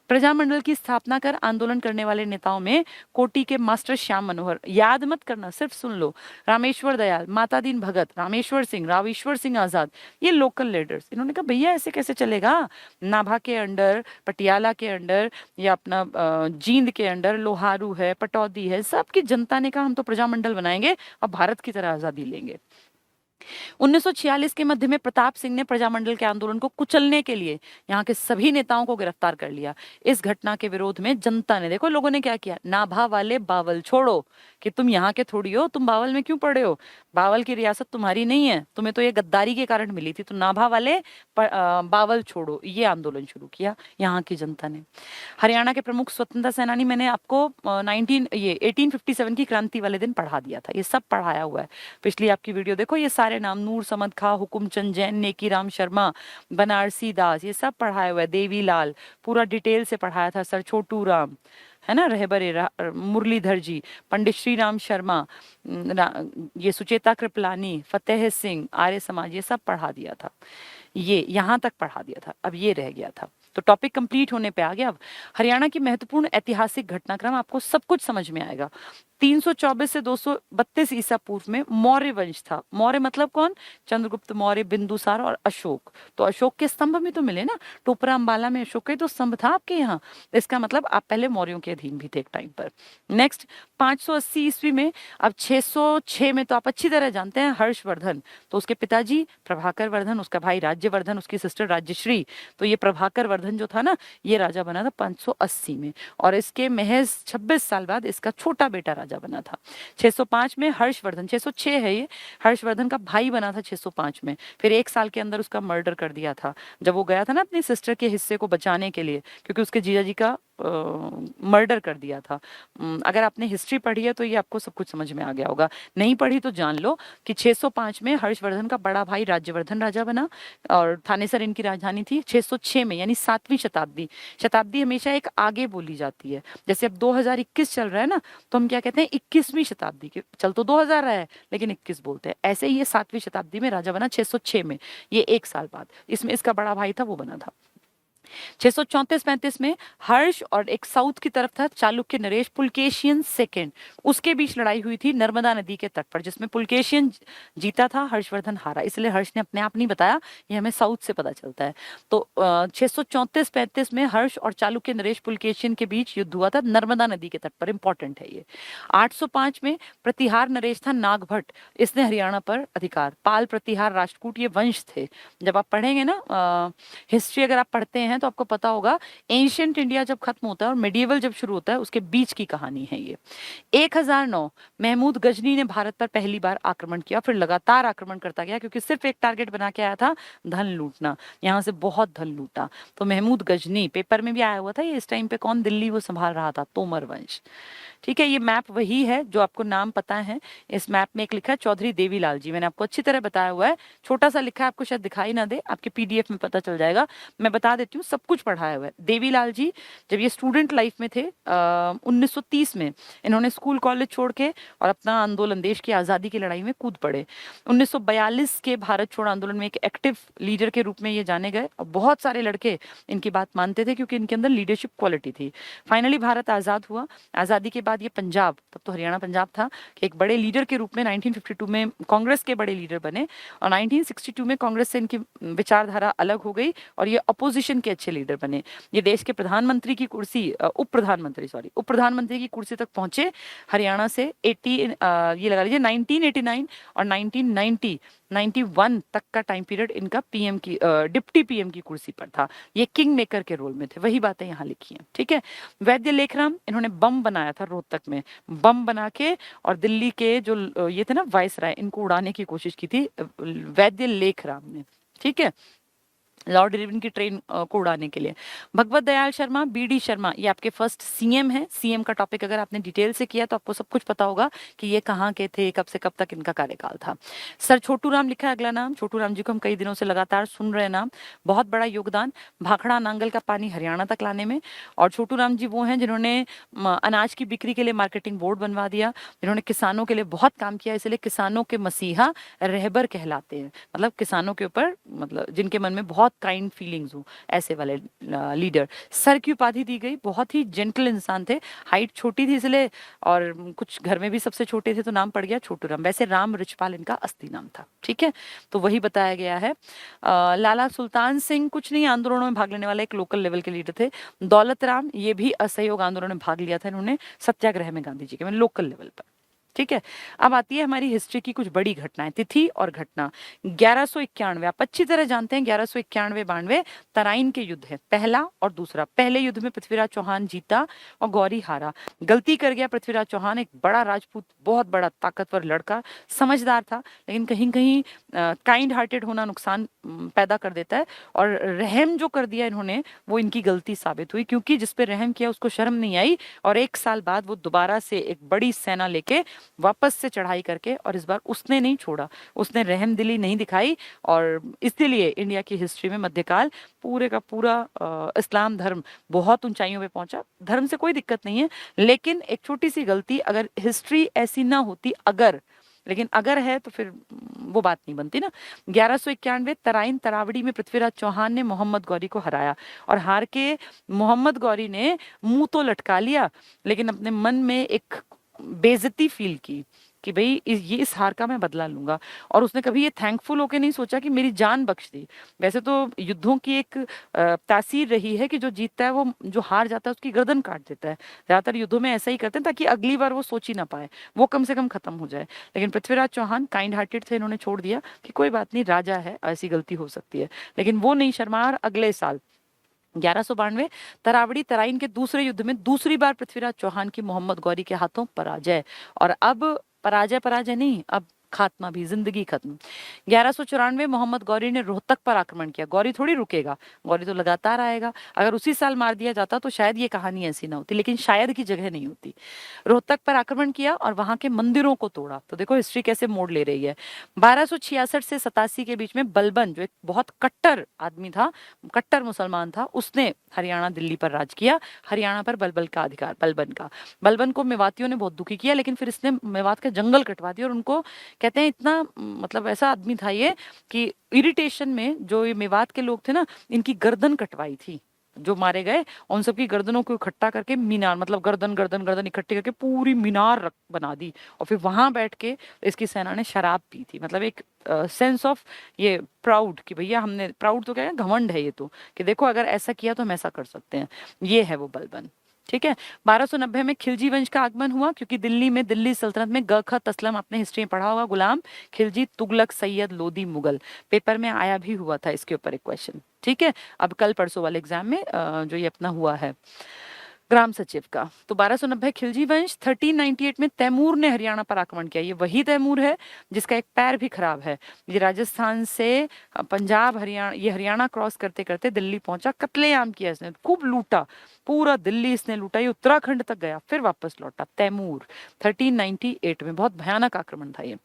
प्रजामंडल की स्थापना कर आंदोलन करने वाले नेताओं में कोटी के मास्टर श्याम मनोहर, याद मत करना सिर्फ सुन लो, रामेश्वर दयाल, माता दीन भगत, रामेश्वर सिंह, राव ईश्वर सिंह आजाद, ये लोकल लीडर्स। इन्होंने कहा भैया ऐसे कैसे चलेगा, नाभा के अंडर, पटियाला के अंडर या अपना जींद के अंडर लोहारू है, पटौदी है, सबकी जनता ने कहा हम तो प्रजामंडल बनाएंगे और भारत की तरह आजादी लेंगे। 1946 के मध्य में प्रताप सिंह ने प्रजामंडल के आंदोलन को कुचलने के लिए यहाँ के सभी नेताओं को गिरफ्तार कर लिया। इस घटना के विरोध में जनता ने, देखो लोगों ने क्या किया, नाभा वाले बावल छोड़ो, कि तुम यहाँ के थोड़ी हो, तुम बावल में क्यों पड़े हो, बावल की रियासत तुम्हारी नहीं है, तुम्हें तो ये गद्दारी के कारण मिली थी, तो नाभा वाले बावल छोड़ो, ये आंदोलन शुरू किया यहाँ की जनता ने। हरियाणा के प्रमुख स्वतंत्रता सेनानी, मैंने आपको 1857 की क्रांति वाले दिन पढ़ा दिया था, ये सब पढ़ाया हुआ है, पिछली आपकी वीडियो देखो, ये सारे नाम, नूर समद खा, हुकुमचंद जैन, नेकीराम शर्मा, बनारसी दास, ये सब पढ़ाया हुआ है, देवी लाल, पूरा डिटेल से पढ़ाया था, सर छोटू राम है ना, रहबर मुरलीधर जी, पंडित श्री राम शर्मा, ये सुचेता कृपलानी, फतेह सिंह, आर्य समाज, ये सब पढ़ा दिया था, ये यहाँ तक पढ़ा दिया था, अब ये रह गया था। तो टॉपिक कंप्लीट होने पे आ गया। अब हरियाणा की महत्वपूर्ण ऐतिहासिक घटनाक्रम, आपको सब कुछ समझ में आएगा। 324 से 232 ईसा पूर्व में मौर्य वंश था। मौर्य मतलब कौन? चंद्रगुप्त मौर्य, बिंदुसार और अशोक। तो अशोक के स्तंभ भी तो मिले ना, टोपरा अंबाला में अशोक का ही तो स्तंभ था आपके यहाँ। इसका मतलब आप पहले मौर्यों के अधीन भी थे एक टाइम पर। नेक्स्ट 580 ईस्वी में, अब 606 में तो आप अच्छी तरह जानते हैं हर्षवर्धन, तो उसके पिताजी प्रभाकर वर्धन, उसका भाई राज्यवर्धन, उसकी सिस्टर राज्यश्री। तो ये प्रभाकर वर्धन जो था ना, ये राजा बना था 580 में, और इसके महज 26 साल बाद इसका छोटा बेटा राजा बना था। 605 में हर्षवर्धन, 606 है ये, हर्षवर्धन का भाई बना था 605 में। फिर एक साल के अंदर उसका मर्डर कर दिया था, जब वो गया था ना अपनी सिस्टर के हिस्से को बचाने के लिए, क्योंकि उसके जीजा जी का मर्डर कर दिया था। अगर आपने हिस्ट्री पढ़ी है तो ये आपको सब कुछ समझ में आ गया होगा, नहीं पढ़ी तो जान लो कि 605 में हर्षवर्धन का बड़ा भाई राज्यवर्धन राजा बना, और थानेसर इनकी राजधानी थी। 606 में यानी 7वीं शताब्दी, शताब्दी हमेशा एक आगे बोली जाती है। जैसे अब 2021 चल रहा है ना, तो हम क्या कहते हैं 21वीं शताब्दी के, चल तो 2000 रहा है लेकिन 21 बोलते हैं। ऐसे ही ये 7वीं शताब्दी में राजा बना 606 में, ये एक साल बाद। इसमें इसका बड़ा भाई था वो बना था। 634-35 में हर्ष और एक साउथ की तरफ था चालुक्य नरेश पुलकेशियन सेकंड, उसके बीच लड़ाई हुई थी नर्मदा नदी के तट पर, जिसमें पुलकेशियन जीता था, हर्षवर्धन हारा। इसलिए हर्ष ने अपने आप नहीं बताया, ये हमें साउथ से पता चलता है। तो 634-35 में हर्ष और चालुक्य नरेश पुलकेशियन के बीच युद्ध हुआ था नर्मदा नदी के तट पर, इंपॉर्टेंट है ये। 805 में प्रतिहार नरेश था नागभट्ट, इसने हरियाणा पर अधिकार। पाल, प्रतिहार, राष्ट्रकूट ये वंश थे। जब आप पढ़ेंगे ना हिस्ट्री, अगर आप पढ़ते हैं तो आपको पता होगा एंशिएंट इंडिया जब खत्म होता है और मेडिएवल जब शुरू होता है, उसके बीच की कहानी है ये। 1009 महमूद गजनी ने भारत पर पहली बार आक्रमण किया, फिर लगातार आक्रमण करता गया, क्योंकि सिर्फ एक टारगेट बना के आया था, धन लूटना। यहाँ से बहुत धन लूटा। तो महमूद गजनी पेपर में भी आया हुआ था ये, इस टाइम पे कौन दिल्ली वो संभाल रहा था, तोमर वंश। ठीक है, ये मैप वही है जो आपको नाम पता है। इस मैप में एक लिखा है चौधरी देवीलाल जी, मैंने आपको अच्छी तरह बताया हुआ है, छोटा सा लिखा है, आपको शायद दिखाई ना दे, आपके पीडीएफ में पता चल जाएगा, मैं बता देती हूँ, सब कुछ पढ़ाया हुआ है। देवीलाल जी जब ये स्टूडेंट लाइफ में थे 1930 में, इन्होंने स्कूल कॉलेज छोड़ के और अपना आंदोलन, देश की आज़ादी की लड़ाई में कूद पड़े। 1942 के भारत छोड़ो आंदोलन में एक एक्टिव लीडर के रूप में ये जाने गए, और बहुत सारे लड़के इनकी बात मानते थे क्योंकि इनके अंदर लीडरशिप क्वालिटी थी। फाइनली भारत आज़ाद हुआ। आज़ादी के बाद ये पंजाब, तब तो हरियाणा पंजाब था, कि एक बड़े लीडर के रूप में 1952 में कांग्रेस के बड़े लीडर बने, और 1962 में कांग्रेस से इनकी विचारधारा अलग हो गई और ये अपोजिशन के अच्छे लीडर बने। ये देश के प्रधानमंत्री की कुर्सी, उप प्रधानमंत्री की कुर्सी तक पहुंचे हरियाणा से। ये लगा लीजिए 1989 और 1991 तक का टाइम पीरियड इनका पीएम की, डिप्टी पीएम की कुर्सी पर था। ये किंग मेकर के रोल में थे, वही बातें यहाँ लिखी हैं। ठीक है, वैद्य लेखराम, इन्होंने बम बनाया था रोहतक में, बम बना के, और दिल्ली के जो ये थे ना वायसराय, इनको उड़ाने की कोशिश की थी वैद्य लेखराम ने। ठीक है, लॉर्ड इरविन की ट्रेन को उड़ाने के लिए। भगवत दयाल शर्मा, बीडी शर्मा, ये आपके फर्स्ट सीएम है। सीएम का टॉपिक अगर आपने डिटेल से किया तो आपको सब कुछ पता होगा कि ये कहाँ के थे, कब से कब तक इनका कार्यकाल था। सर छोटू राम लिखा है अगला नाम। छोटू राम जी को हम कई दिनों से लगातार सुन रहे हैं नाम, बहुत बड़ा योगदान भाखड़ा नांगल का पानी हरियाणा तक लाने में। और छोटू राम जी वो हैं जिन्होंने अनाज की बिक्री के लिए मार्केटिंग बोर्ड बनवा दिया, जिन्होंने किसानों के लिए बहुत काम किया, इसलिए किसानों के मसीहा रहबर कहलाते हैं। मतलब किसानों के ऊपर, मतलब जिनके मन में बहुत काइंड फीलिंग्स हो, ऐसे वाले लीडर। सर की उपाधि दी गई, बहुत ही जेंटल इंसान थे, हाइट छोटी थी इसलिए, और कुछ घर में भी सबसे छोटे थे तो नाम पड़ गया छोटू राम। वैसे राम रिचपाल इनका असली नाम था। ठीक है, तो वही बताया गया है। लाला सुल्तान सिंह कुछ नहीं, आंदोलनों में भाग लेने वाले एक लोकल लेवल के लीडर थे। दौलत राम, ये भी असहयोग आंदोलन में भाग लिया था इन्होंने, सत्याग्रह में गांधी जी के, लोकल लेवल पर। ठीक है, अब आती है हमारी हिस्ट्री की कुछ बड़ी घटनाएं, तिथि और घटना। 1191, आप अच्छी तरह जानते हैं 1191-92 तराइन के युद्ध है, पहला और दूसरा। पहले युद्ध में पृथ्वीराज चौहान जीता और गौरी हारा। गलती कर गया पृथ्वीराज चौहान, एक बड़ा राजपूत, बहुत बड़ा ताकतवर लड़का, समझदार था, लेकिन कहीं कहीं काइंड हार्टेड होना नुकसान पैदा कर देता है, और रहम जो कर दिया इन्होंने वो इनकी गलती साबित हुई, क्योंकि जिस पे रहम किया उसको शर्म नहीं आई, और एक साल बाद वो दोबारा से एक बड़ी सेना लेके वापस से चढ़ाई करके, और इस बार उसने नहीं छोड़ा, उसने रहम दिली नहीं दिखाई, और इसलिए इंडिया की हिस्ट्री में मध्यकाल पूरे का पूरा इस्लाम धर्म बहुत ऊंचाइयों पे पहुंचा। धर्म से कोई दिक्कत नहीं है, लेकिन एक छोटी सी गलती, अगर हिस्ट्री ऐसी ना होती, लेकिन अगर है तो फिर वो बात नहीं बनती ना। 1191 तराइन तरावड़ी में पृथ्वीराज चौहान ने मोहम्मद गौरी को हराया, और हार के मोहम्मद गौरी ने मुंह तो लटका लिया, लेकिन अपने मन में एक बेइज्जती फील की कि भाई ये इस हार का मैं बदला लूंगा। और उसने कभी ये थैंकफुल होके नहीं सोचा कि मेरी जान बख्श दी। वैसे तो युद्धों की एक तासीर रही है कि जो जीतता है वो जो हार जाता है उसकी गर्दन काट देता है। ज्यादातर युद्धों में ऐसा ही करते हैं ताकि अगली बार वो सोच ही ना पाए, वो कम से कम खत्म हो जाए। लेकिन पृथ्वीराज चौहान काइंड हार्टेड थे, इन्होंने छोड़ दिया कि कोई बात नहीं, राजा है, ऐसी गलती हो सकती है। लेकिन वो नहीं शर्मा, और अगले साल 1192 तरावड़ी तराइन के दूसरे युद्ध में दूसरी बार पृथ्वीराज चौहान की मोहम्मद गौरी के हाथों पराजय। और अब पराजय पराजय नहीं, अब खात्मा भी, जिंदगी खत्म। 1194 मोहम्मद गौरी ने रोहतक पर आक्रमण किया। गौरी थोड़ी रुकेगा, गौरी तो लगातार आएगा। अगर उसी साल मार दिया जाता तो शायद ये कहानी ऐसी ना होती, लेकिन शायद की जगह नहीं होती। रोहतक पर आक्रमण किया और वहां के मंदिरों को तोड़ा। तो देखो हिस्ट्री कैसे मोड़ ले रही है। 1266 से 87 के बीच में बलबन, जो एक बहुत कट्टर आदमी था, कट्टर मुसलमान था, उसने हरियाणा दिल्ली पर राज किया। हरियाणा पर बलबन का अधिकार, बलबन को मेवातियों ने बहुत दुखी किया, लेकिन फिर इसने मेवात के जंगल कटवा दिए। और उनको कहते हैं इतना मतलब ऐसा आदमी था ये कि इरिटेशन में जो ये मेवात के लोग थे ना, इनकी गर्दन कटवाई थी जो मारे गए। उन सबकी गर्दनों को इकट्ठा करके मीनार, मतलब गर्दन गर्दन गर्दन इकट्ठी करके पूरी मीनार बना दी। और फिर वहां बैठ के इसकी सेना ने शराब पी थी। मतलब एक सेंस ऑफ ये प्राउड कि भैया हमने, प्राउड तो क्या है, घमंड है ये तो, कि देखो अगर ऐसा किया तो हम ऐसा कर सकते हैं। ये है वो बलबन। ठीक है। 1290 में खिलजी वंश का आगमन हुआ, क्योंकि दिल्ली में, दिल्ली सल्तनत में गखत तस्लम, आपने हिस्ट्री में पढ़ा होगा, गुलाम, खिलजी, तुगलक, सैयद, लोदी, मुगल। पेपर में आया भी हुआ था इसके ऊपर एक क्वेश्चन। ठीक है। अब कल परसों वाले एग्जाम में जो ये अपना हुआ है ग्राम सचिव का। तो 1290 खिलजी वंश। 1398 में तैमूर ने हरियाणा पर आक्रमण किया। ये वही तैमूर है जिसका एक पैर भी खराब है। ये राजस्थान से पंजाब, हरियाणा, ये हरियाणा क्रॉस करते करते दिल्ली पहुंचा। कत्लेआम किया इसने, खूब लूटा, पूरा दिल्ली इसने लूटा। ये उत्तराखंड तक गया, फिर वापस लौटा। तैमूर 1398 में, बहुत भयानक आक्रमण था ये।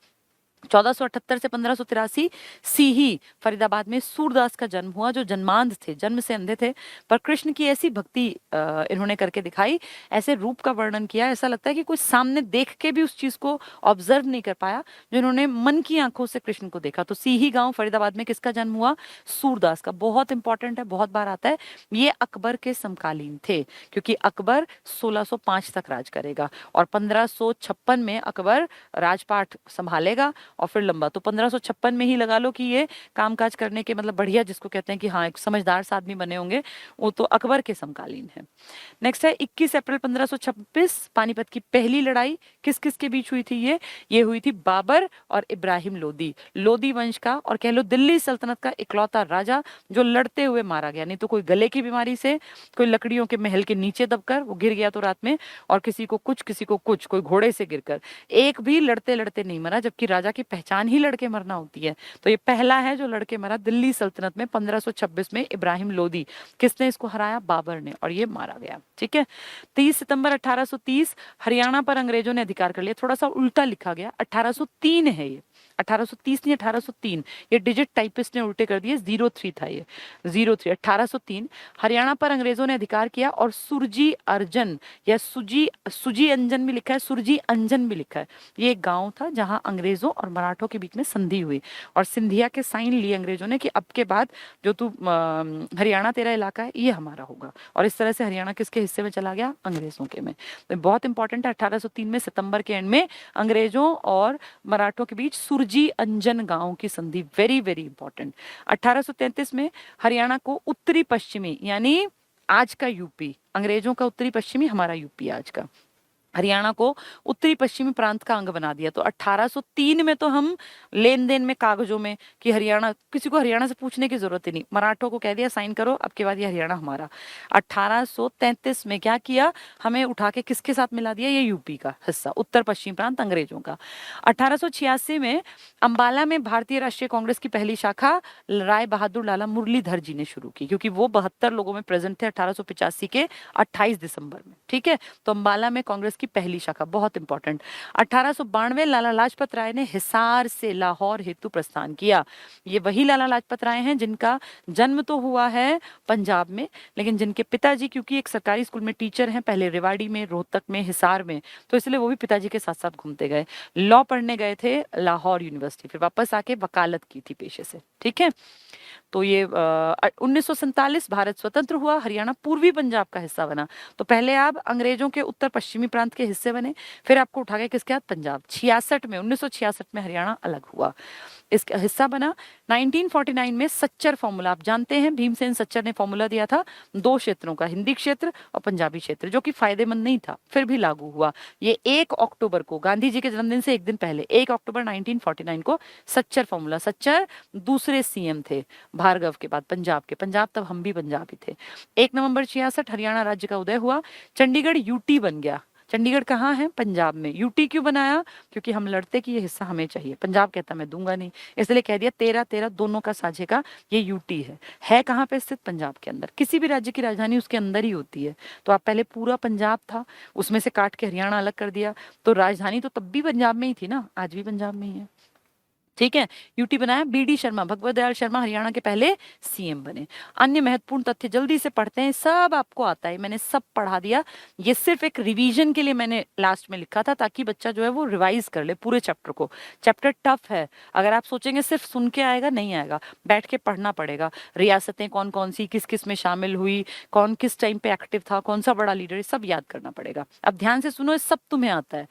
1478 से 1583 सीही फरीदाबाद में सूरदास का जन्म हुआ, जो जन्मांध थे, जन्म से अंधे थे, पर कृष्ण की ऐसी भक्ति इन्होंने करके दिखाई, ऐसे रूप का वर्णन किया, ऐसा लगता है कि कोई सामने देख के भी उस चीज को ऑब्जर्व नहीं कर पाया, जो इन्होंने मन की आंखों से कृष्ण को देखा। तो सीही गांव फरीदाबाद में किसका जन्म हुआ? सूरदास का। बहुत इंपॉर्टेंट है, बहुत बार आता है। ये अकबर के समकालीन थे, क्योंकि अकबर 1605 तक राज करेगा और 1556 में अकबर राजपाट संभालेगा और फिर लंबा। तो 1556 में ही लगा लो कि ये कामकाज करने के, मतलब बढ़िया, जिसको कहते हैं कि हाँ एक समझदार सा आदमी बने होंगे, वो तो अकबर के समकालीन है। नेक्स्ट है 21 अप्रैल 1526, पानीपत की पहली लड़ाई किस किस के बीच हुई थी? ये हुई थी बाबर और इब्राहिम लोदी, लोदी वंश का, और कह लो दिल्ली सल्तनत का इकलौता राजा जो लड़ते हुए मारा गया। नहीं तो कोई गले की बीमारी से, कोई लकड़ियों के महल के नीचे दबकर वो गिर गया तो रात में, और किसी को कुछ, किसी को कुछ, कोई घोड़े से गिरकर, एक भी लड़ते लड़ते नहीं मरा, जबकि राजा की पहचान ही लड़के मरना होती है। तो ये पहला है जो लड़के मरा दिल्ली सल्तनत में 1526 में, इब्राहिम लोदी। किसने इसको हराया? बाबर ने, और ये मारा गया। ठीक है। 30 सितंबर 1830 हरियाणा पर अंग्रेजों ने अधिकार कर लिया। थोड़ा सा उल्टा लिखा गया, 1803 है ये, 1830 नहीं 1803। ये डिजिट टाइपिस्ट ने उल्टे कर दिए, 03 था ये, 03। 1803 हरियाणा पर अंग्रेजों ने अधिकार किया और सुरजी अर्जन या सुजी अंजन भी लिखा है, सुरजी अंजन भी लिखा है। ये एक गांव था जहां अंग्रेजों और मराठों के बीच में संधि हुई और सिंधिया के साइन लिए अंग्रेजों ने कि अब के बाद जो तू हरियाणा तेरा इलाका है ये हमारा होगा। और इस तरह से हरियाणा किसके हिस्से में चला गया? अंग्रेजों के में। तो बहुत इंपॉर्टेंट है, 1803 में सितंबर के एंड में अंग्रेजों और मराठों के बीच सुरजी अंजन गांव की संधि, वेरी वेरी इंपॉर्टेंट। 1833 में हरियाणा को उत्तरी पश्चिमी, यानी आज का यूपी, अंग्रेजों का उत्तरी पश्चिमी, हमारा यूपी आज का, हरियाणा को उत्तरी पश्चिमी प्रांत का अंग बना दिया। तो 1803 में तो हम लेन देन में, कागजों में, कि हरियाणा, किसी को हरियाणा से पूछने की जरूरत ही नहीं, मराठों को कह दिया साइन करो, अब के बाद ये हरियाणा हमारा। 1833 में क्या किया? हमें उठा के किसके साथ मिला दिया? ये यूपी का हिस्सा, उत्तर पश्चिम प्रांत अंग्रेजों का। 1886 में अंबाला में भारतीय राष्ट्रीय कांग्रेस की पहली शाखा राय बहादुर लाला मुरलीधर जी ने शुरू की, क्योंकि वो 72 लोगों में प्रेजेंट थे 1885 के 28 दिसंबर में। ठीक है। तो अंबाला में कांग्रेस की पहली शाखा, बहुत इंपॉर्टेंट। 1892 लाला लाजपत राय ने हिसार से लाहौर हेतु प्रस्थान किया। ये वही लाला लाजपत राय हैं जिनका जन्म तो हुआ है पंजाब में, लेकिन जिनके पिताजी, क्योंकि एक सरकारी स्कूल में टीचर हैं, पहले रेवाड़ी में, रोहतक में, हिसार में, तो इसलिए वो भी पिताजी के साथ साथ घूमते गए। लॉ पढ़ने गए थे लाहौर यूनिवर्सिटी, फिर वापस आके वकालत की थी पेशे से। ठीक है। तो ये 1947 भारत स्वतंत्र हुआ, हरियाणा पूर्वी पंजाब का हिस्सा बना। तो पहले आप अंग्रेजों के उत्तर पश्चिमी प्रांत प्रांत के हिस्से बने। फिर आपको उठा गया किसके हाथ? पंजाब। 66 में 1966 में हरियाणा अलग हुआ, इसका हिस्सा बना। 1949 में सच्चर फॉर्मूला, आप जानते हैं भीमसेन सच्चर ने फॉर्मूला दिया था 2 क्षेत्रों का, हिंदी क्षेत्र और पंजाबी क्षेत्र, जो कि फायदेमंद नहीं था, फिर भी लागू हुआ। ये 1 अक्टूबर को, गांधी जी के जन्मदिन से एक दिन पहले 1 अक्टूबर 1949 को सच्चर फॉर्मूला। सच्चर दूसरे सीएम थे भार्गव के बाद पंजाब के, पंजाब तब हम भी पंजाबी थे। 1 नवंबर 66 हरियाणा राज्य का उदय हुआ। चंडीगढ़ यूटी बन गया। चंडीगढ़ कहाँ है? पंजाब में। यूटी क्यों बनाया? क्योंकि हम लड़ते कि ये हिस्सा हमें चाहिए, पंजाब कहता मैं दूंगा नहीं, इसलिए कह दिया 13-13 दोनों का साझे का ये यूटी है कहाँ पे स्थित? पंजाब के अंदर। किसी भी राज्य की राजधानी उसके अंदर ही होती है, तो आप पहले पूरा पंजाब था, उसमें से काट के हरियाणा अलग कर दिया, तो राजधानी तो तब भी पंजाब में ही थी ना, आज भी पंजाब में ही है। ठीक है, यूटी बनाया। बीडी शर्मा, भगवत दयाल शर्मा हरियाणा के पहले सीएम बने। अन्य महत्वपूर्ण तथ्य जल्दी से पढ़ते हैं, सब आपको आता है, मैंने सब पढ़ा दिया, ये सिर्फ एक रिवीजन के लिए मैंने लास्ट में लिखा था, ताकि बच्चा जो है वो रिवाइज कर ले पूरे चैप्टर को। चैप्टर टफ है, अगर आप सोचेंगे सिर्फ सुन के आएगा, नहीं आएगा, बैठ के पढ़ना पड़ेगा। रियासतें कौन कौन सी, किस किस में शामिल हुई, कौन किस टाइम पे एक्टिव था, कौन सा बड़ा लीडर, सब याद करना पड़ेगा। अब ध्यान से सुनो, सब तुम्हें आता है।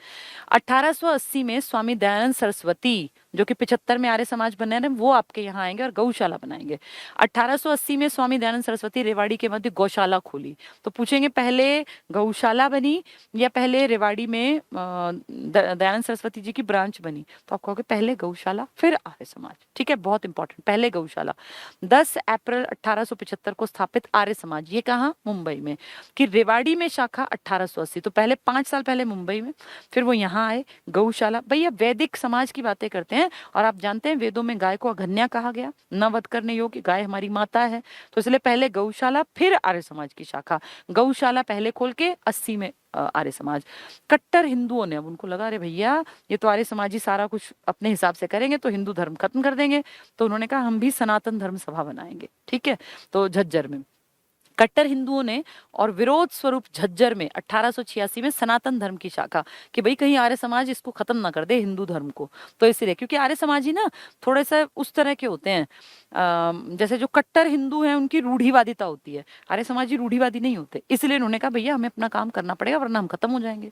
1880 में स्वामी दयानंद सरस्वती, जो कि 75 में आर्य समाज बने हैं, वो आपके यहाँ आएंगे और गौशाला बनाएंगे। 1880 में स्वामी दयानंद सरस्वती रेवाड़ी के मध्य गौशाला खोली। तो पूछेंगे पहले गौशाला बनी या पहले रेवाड़ी में दयानंद सरस्वती जी की ब्रांच बनी? तो आप कहोगे पहले गौशाला फिर आर्य समाज। ठीक है, बहुत इंपॉर्टेंट, पहले गौशाला। 10 अप्रैल 1875 को स्थापित आर्य समाज, ये कहाँ? मुंबई में। कि रेवाड़ी में शाखा 1880, तो पहले 5 साल पहले मुंबई में, फिर वो यहाँ आए गौशाला। भैया वैदिक समाज की बातें करते हैं, और आप जानते हैं वेदों में गाय को अघन्या कहा गया, न वध करने योग्य, गाय हमारी माता है, तो इसलिए पहले गौशाला फिर आर्य समाज की शाखा। गौशाला पहले खोल के 80 में आर्य समाज। कट्टर हिंदुओं ने, अब उनको लगा अरे भैया ये तो आर्य समाज ही सारा कुछ अपने हिसाब से करेंगे तो हिंदू धर्म खत्म कर देंगे, तो उन्होंने कहा हम भी सनातन धर्म सभा बनाएंगे। ठीक है, तो झज्जर में कट्टर हिंदुओं ने, और विरोध स्वरूप झज्जर में 1886 में सनातन धर्म की शाखा, कि भाई कहीं आर्य समाज इसको खत्म ना कर दे हिंदू धर्म को। तो इसलिए, क्योंकि आर्य समाज ही ना थोड़े से उस तरह के होते हैं, जैसे जो कट्टर हिंदू हैं उनकी रूढ़िवादिता होती है, आर्य समाजी रूढ़िवादी नहीं होते, इसलिए उन्होंने कहा भैया हमें अपना काम करना पड़ेगा वरना हम खत्म हो जाएंगे।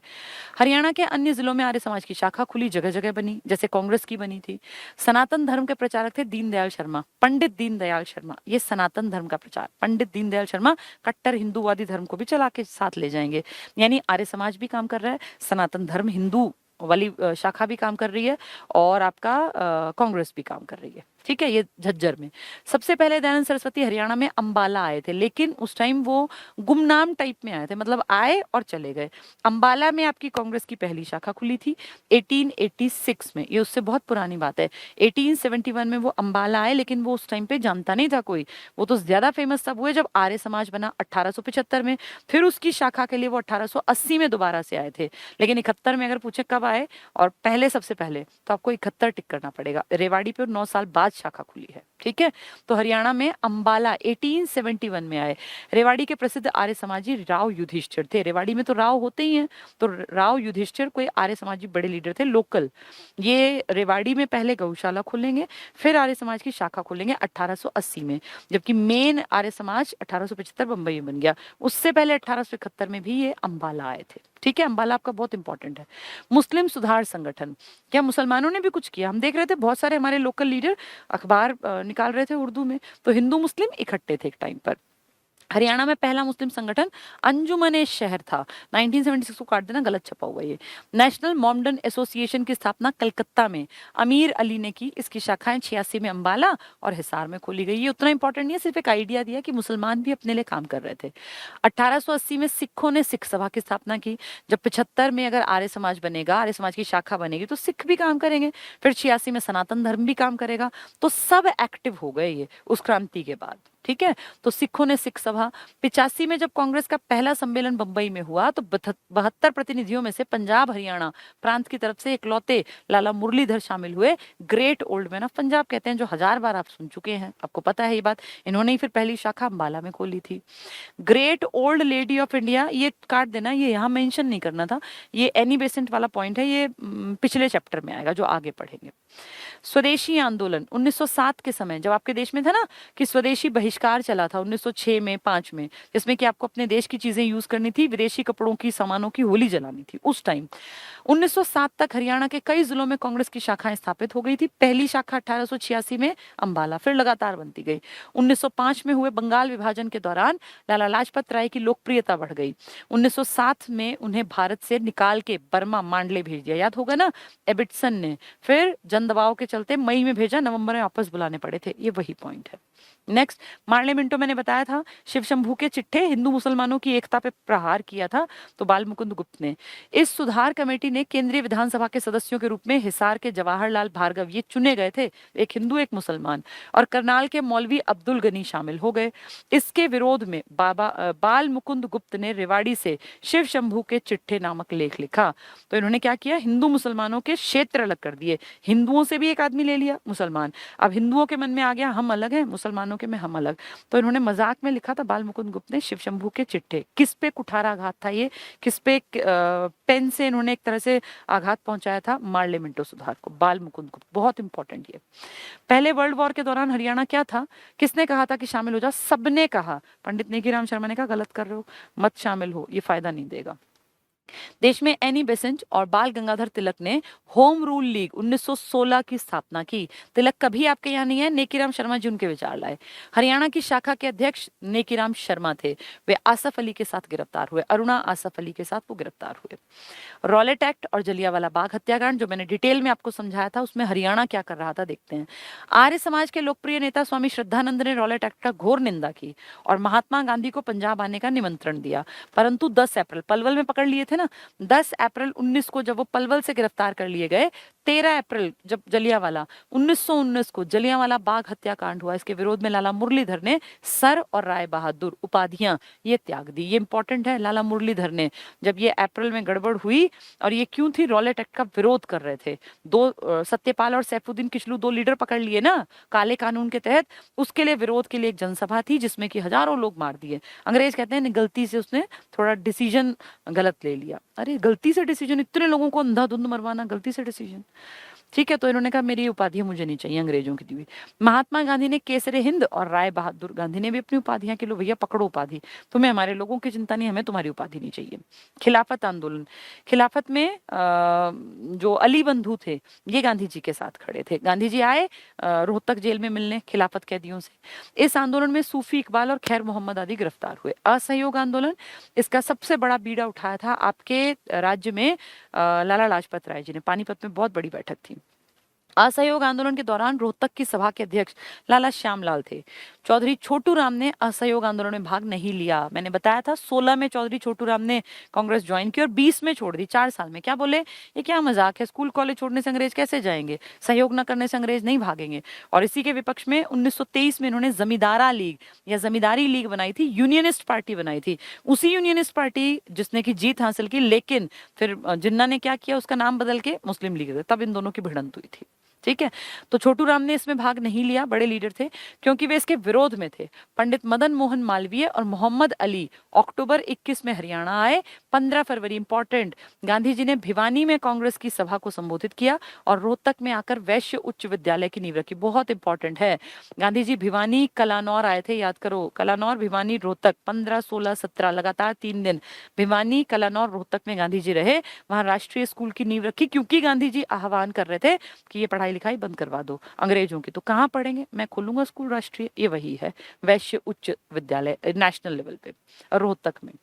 हरियाणा के अन्य जिलों में आर्य समाज की शाखा खुली, जगह जगह बनी, जैसे कांग्रेस की बनी थी। सनातन धर्म के प्रचारक थे दीनदयाल शर्मा, पंडित दीनदयाल शर्मा, ये सनातन धर्म का प्रचार। पंडित दीनदयाल शर्मा कट्टर हिंदूवादी धर्म को भी चला के साथ ले जाएंगे, यानी आर्य समाज भी काम कर रहा है, सनातन धर्म हिंदू वाली शाखा भी काम कर रही है, और आपका कांग्रेस भी काम कर रही है। ठीक है, ये झज्जर में। सबसे पहले दयानंद सरस्वती हरियाणा में अंबाला आए थे, लेकिन उस टाइम वो गुमनाम टाइप में आए थे, मतलब आए और चले गए। अंबाला में आपकी कांग्रेस की पहली शाखा खुली थी 1886 में, ये उससे बहुत पुरानी बात है। 1871 में वो अंबाला आए, लेकिन वो उस टाइम पे जानता नहीं था कोई, वो तो ज्यादा फेमस तब हुए जब आर्य समाज बना 1875 में। फिर उसकी शाखा के लिए वो 1880 में दोबारा से आए थे, लेकिन 71 में अगर पूछे कब आए और पहले, सबसे पहले, तो आपको 71 टिक करना पड़ेगा। रेवाड़ी पे 9 साल बाद शाखा खुली है। ठीक है, तो हरियाणा में अंबाला 1871 में आए। रेवाड़ी के प्रसिद्ध आर्य समाजी राव युधिष्ठिर थे, रेवाड़ी में तो राव होते ही हैं, तो राव युधिष्ठिर कोई आर्य समाजी बड़े लीडर थे लोकल। ये रेवाड़ी में पहले गौशाला खोलेंगे, फिर आर्य समाज की शाखा खोलेंगे 1880 में, जबकि मेन आर्य समाज 1875 बंबई में बन गया। उससे पहले 1871 में भी ये अंबाला आए थे। ठीक है, अंबाला आपका बहुत इंपॉर्टेंट है। मुस्लिम सुधार संगठन, क्या मुसलमानों ने भी कुछ किया? हम देख रहे थे बहुत सारे हमारे लोकल लीडर अखबार निकाल रहे थे उर्दू में, तो हिंदू मुस्लिम इकट्ठे थे एक टाइम पर। हरियाणा में पहला मुस्लिम संगठन अंजुमन शहर था, 1976 को काट देना, गलत छपा हुआ ये। नेशनल मॉमडन एसोसिएशन की स्थापना कलकत्ता में अमीर अली ने की, इसकी शाखाएं 86 में अंबाला और हिसार में खोली गई। ये उतना इंपॉर्टेंट नहीं है, सिर्फ एक आइडिया दिया कि मुसलमान भी अपने लिए काम कर रहे थे। 1880 में सिखों ने सिख सभा की स्थापना की। जब 75 में अगर आर्य समाज बनेगा, आर्य समाज की शाखा बनेगी, तो सिख भी काम करेंगे। फिर 86 में सनातन धर्म भी काम करेगा, तो सब एक्टिव हो गए ये उस क्रांति के बाद। ठीक है, तो सिखों ने सिख सभा। 85 में जब कांग्रेस का पहला सम्मेलन बंबई में हुआ, तो 72 प्रतिनिधियों में से पंजाब हरियाणा प्रांत की तरफ से इकलौते लाला मुरलीधर शामिल हुए। Great old man of Punjab कहते हैं, जो 1000 बार आप सुन चुके हैं, आपको पता है ये बात। इन्होंने ही फिर पहली शाखा अंबाला में खोली थी। Great old lady of India, ये काट देना, ये यहाँ मेंशन नहीं करना था, ये एनी बेसेंट वाला पॉइंट है, ये पिछले चैप्टर में आएगा जो आगे पढ़ेंगे। स्वदेशी आंदोलन 1907 के समय, जब आपके देश में था ना कि स्वदेशी बहिष्कार बहिष्कार चला था 1906 में 5 में, जिसमें कि आपको अपने देश की चीजें यूज करनी थी, विदेशी कपड़ों की सामानों की होली जलानी थी उस टाइम। 1907 तक हरियाणा के कई जिलों में कांग्रेस की शाखाएं स्थापित हो गई थी। पहली शाखा 1886 में अंबाला, फिर लगातार बनती गई। 1905 में हुए बंगाल विभाजन के दौरान लाला लाजपत राय की लोकप्रियता बढ़ गई। 1907 में उन्हें भारत से निकाल के बर्मा मांडले भेज दिया, याद होगा ना, एबिटसन ने। फिर जन दबाव के चलते मई में भेजा, नवंबर में वापस बुलाने पड़े थे। ये वही पॉइंट है। नेक्स्ट, मार्ले मिंटो मैंने बताया था, शिव शंभू के चिट्ठे, हिंदू मुसलमानों की एकता पे प्रहार किया था तो बाल मुकुंद गुप्त ने। इस सुधार कमेटी ने केंद्रीय विधानसभा के सदस्यों के रूप में हिसार के जवाहरलाल भार्गव, ये चुने गए थे, एक हिंदू एक मुसलमान, और करनाल के मौलवी अब्दुल गनी शामिल हो गए। इसके विरोध में बाल मुकुंद गुप्त ने रेवाड़ी से शिव शंभू के चिट्ठे नामक लेख लिखा। तो इन्होंने क्या किया, हिंदू मुसलमानों के क्षेत्र अलग कर दिए, हिंदुओं से भी एक आदमी ले लिया मुसलमान। अब हिंदुओं के मन में आ गया हम अलग हैं, मुसलमानों के में हम अलग। तो इन्होंने मजाक में लिखा था बाल मुकुंद गुप्त ने शिव शंभू के चिट्ठे। किस पे कुठाराघात था ये, किस पे पेन से इन्होंने एक तरह से आघात पहुंचाया था, मार्ले मिंटो सुधार को, बाल मुकुंद गुप्त। बहुत इंपॉर्टेंट ये। पहले वर्ल्ड वॉर के दौरान हरियाणा क्या था, किसने कहा था कि शामिल हो जाओ, सबने कहा। पंडित नेकीराम शर्मा ने कहा गलत कर रहे हो, मत शामिल हो, ये फायदा नहीं देगा। देश में एनी बेसेंट और बाल गंगाधर तिलक ने होम रूल लीग 1916 की स्थापना की। तिलक कभी आपके यहाँ नहीं है, नेकीराम शर्मा जी उनके विचार लाए। हरियाणा की शाखा के अध्यक्ष नेकीराम शर्मा थे, वे आसफ अली के साथ गिरफ्तार हुए, अरुणा आसफ अली के साथ वो गिरफ्तार हुए। रॉलेट एक्ट और जलियांवाला बाग हत्याकांड, जो मैंने डिटेल में आपको समझाया था, उसमें हरियाणा क्या कर रहा था देखते हैं। आर्य समाज के लोकप्रिय नेता स्वामी श्रद्धानंद ने रॉलेट एक्ट का घोर निंदा की और महात्मा गांधी को पंजाब आने का निमंत्रण दिया, परंतु 10 अप्रैल, पलवल में पकड़ लिए थे ना, 10 अप्रैल 19 को जब वो पलवल से गिरफ्तार कर लिए गए, 13 अप्रैल जब जलियांवाला 1919 को जलियांवाला बाग हत्याकांड हुआ, इसके विरोध में लाला मुरलीधर ने सर और राय बहादुर उपाधियां ये त्याग दी। ये इंपॉर्टेंट है, लाला मुरलीधर ने, जब ये अप्रैल में गड़बड़ हुई, और ये क्यों थी, रॉलेट एक्ट का विरोध कर रहे थे। सत्यपाल और सैफुद्दीन किचलू 2 लीडर पकड़ लिए ना काले कानून के तहत, उसके लिए विरोध के लिए एक जनसभा थी जिसमें कि हजारों लोग मार दिए। अंग्रेज कहते हैं गलती से उसने थोड़ा डिसीजन गलत ले लिया। अरे गलती से डिसीजन, इतने लोगों को अंधाधुंध मरवाना, गलती से डिसीजन, ठीक है। तो इन्होंने कहा मेरी उपाधियां मुझे नहीं चाहिए अंग्रेजों की दी हुई। महात्मा गांधी ने केसरे हिंद और राय बहादुर गांधी ने भी अपनी उपाधियां के लो, भैया पकड़ो उपाधि, तुम्हें हमारे लोगों की चिंता नहीं, हमें तुम्हारी उपाधि नहीं चाहिए। खिलाफत आंदोलन, खिलाफत में जो अली बंधु थे ये गांधी जी के साथ खड़े थे। गांधी जी आए रोहतक जेल में मिलने खिलाफत कैदियों से। इस आंदोलन में सूफी इकबाल और खैर मोहम्मद आदि गिरफ्तार हुए। असहयोग आंदोलन, इसका सबसे बड़ा बीड़ा उठाया था आपके राज्य में लाला लाजपत राय जी ने, पानीपत में बहुत बड़ी बैठक थी। असहयोग आंदोलन के दौरान रोहतक की सभा के अध्यक्ष लाला श्यामलाल थे। चौधरी छोटू राम ने असहयोग आंदोलन में भाग नहीं लिया। मैंने बताया था 16 में चौधरी छोटू राम ने कांग्रेस ज्वाइन की और 20 में छोड़ दी, 4 साल में। क्या बोले, ये क्या मजाक है, स्कूल कॉलेज छोड़ने से अंग्रेज कैसे जाएंगे, सहयोग न करने से अंग्रेज नहीं भागेंगे। और इसी के विपक्ष में 1923 में इन्होंने जमींदारा लीग या जमींदारी लीग बनाई थी, यूनियनिस्ट पार्टी बनाई थी। उसी यूनियनिस्ट पार्टी जिसने की जीत हासिल की, लेकिन फिर जिन्ना ने क्या किया, उसका नाम बदल के मुस्लिम लीग, तब इन दोनों की भिड़ंत हुई थी। ठीक है, तो छोटू राम ने इसमें भाग नहीं लिया, बड़े लीडर थे, क्योंकि वे इसके विरोध में थे। पंडित मदन मोहन मालवीय और मोहम्मद अली अक्टूबर 21 में हरियाणा आए। 15 फरवरी, इंपॉर्टेंट, गांधी जी ने भिवानी में कांग्रेस की सभा को संबोधित किया और रोहतक में आकर वैश्य उच्च विद्यालय की नींव रखी। बहुत इंपॉर्टेंट है, गांधी जी भिवानी कलानौर आए थे, याद करो, कलानौर भिवानी रोहतक, 15 16 17 लगातार 3 दिन भिवानी कलानौर रोहतक में गांधी जी रहे। वहां राष्ट्रीय स्कूल की नींव रखी, क्योंकि गांधी जी आह्वान कर रहे थे कि ये पढ़ाई लिखाई बंद करवा दो अंग्रेजों की, तो कहाँ पढ़ेंगे, मैं खोलूंगा स्कूल राष्ट्रीय, ये वही है वैश्य उच्च विद्यालय नेशनल लेवल पे रोहतक में।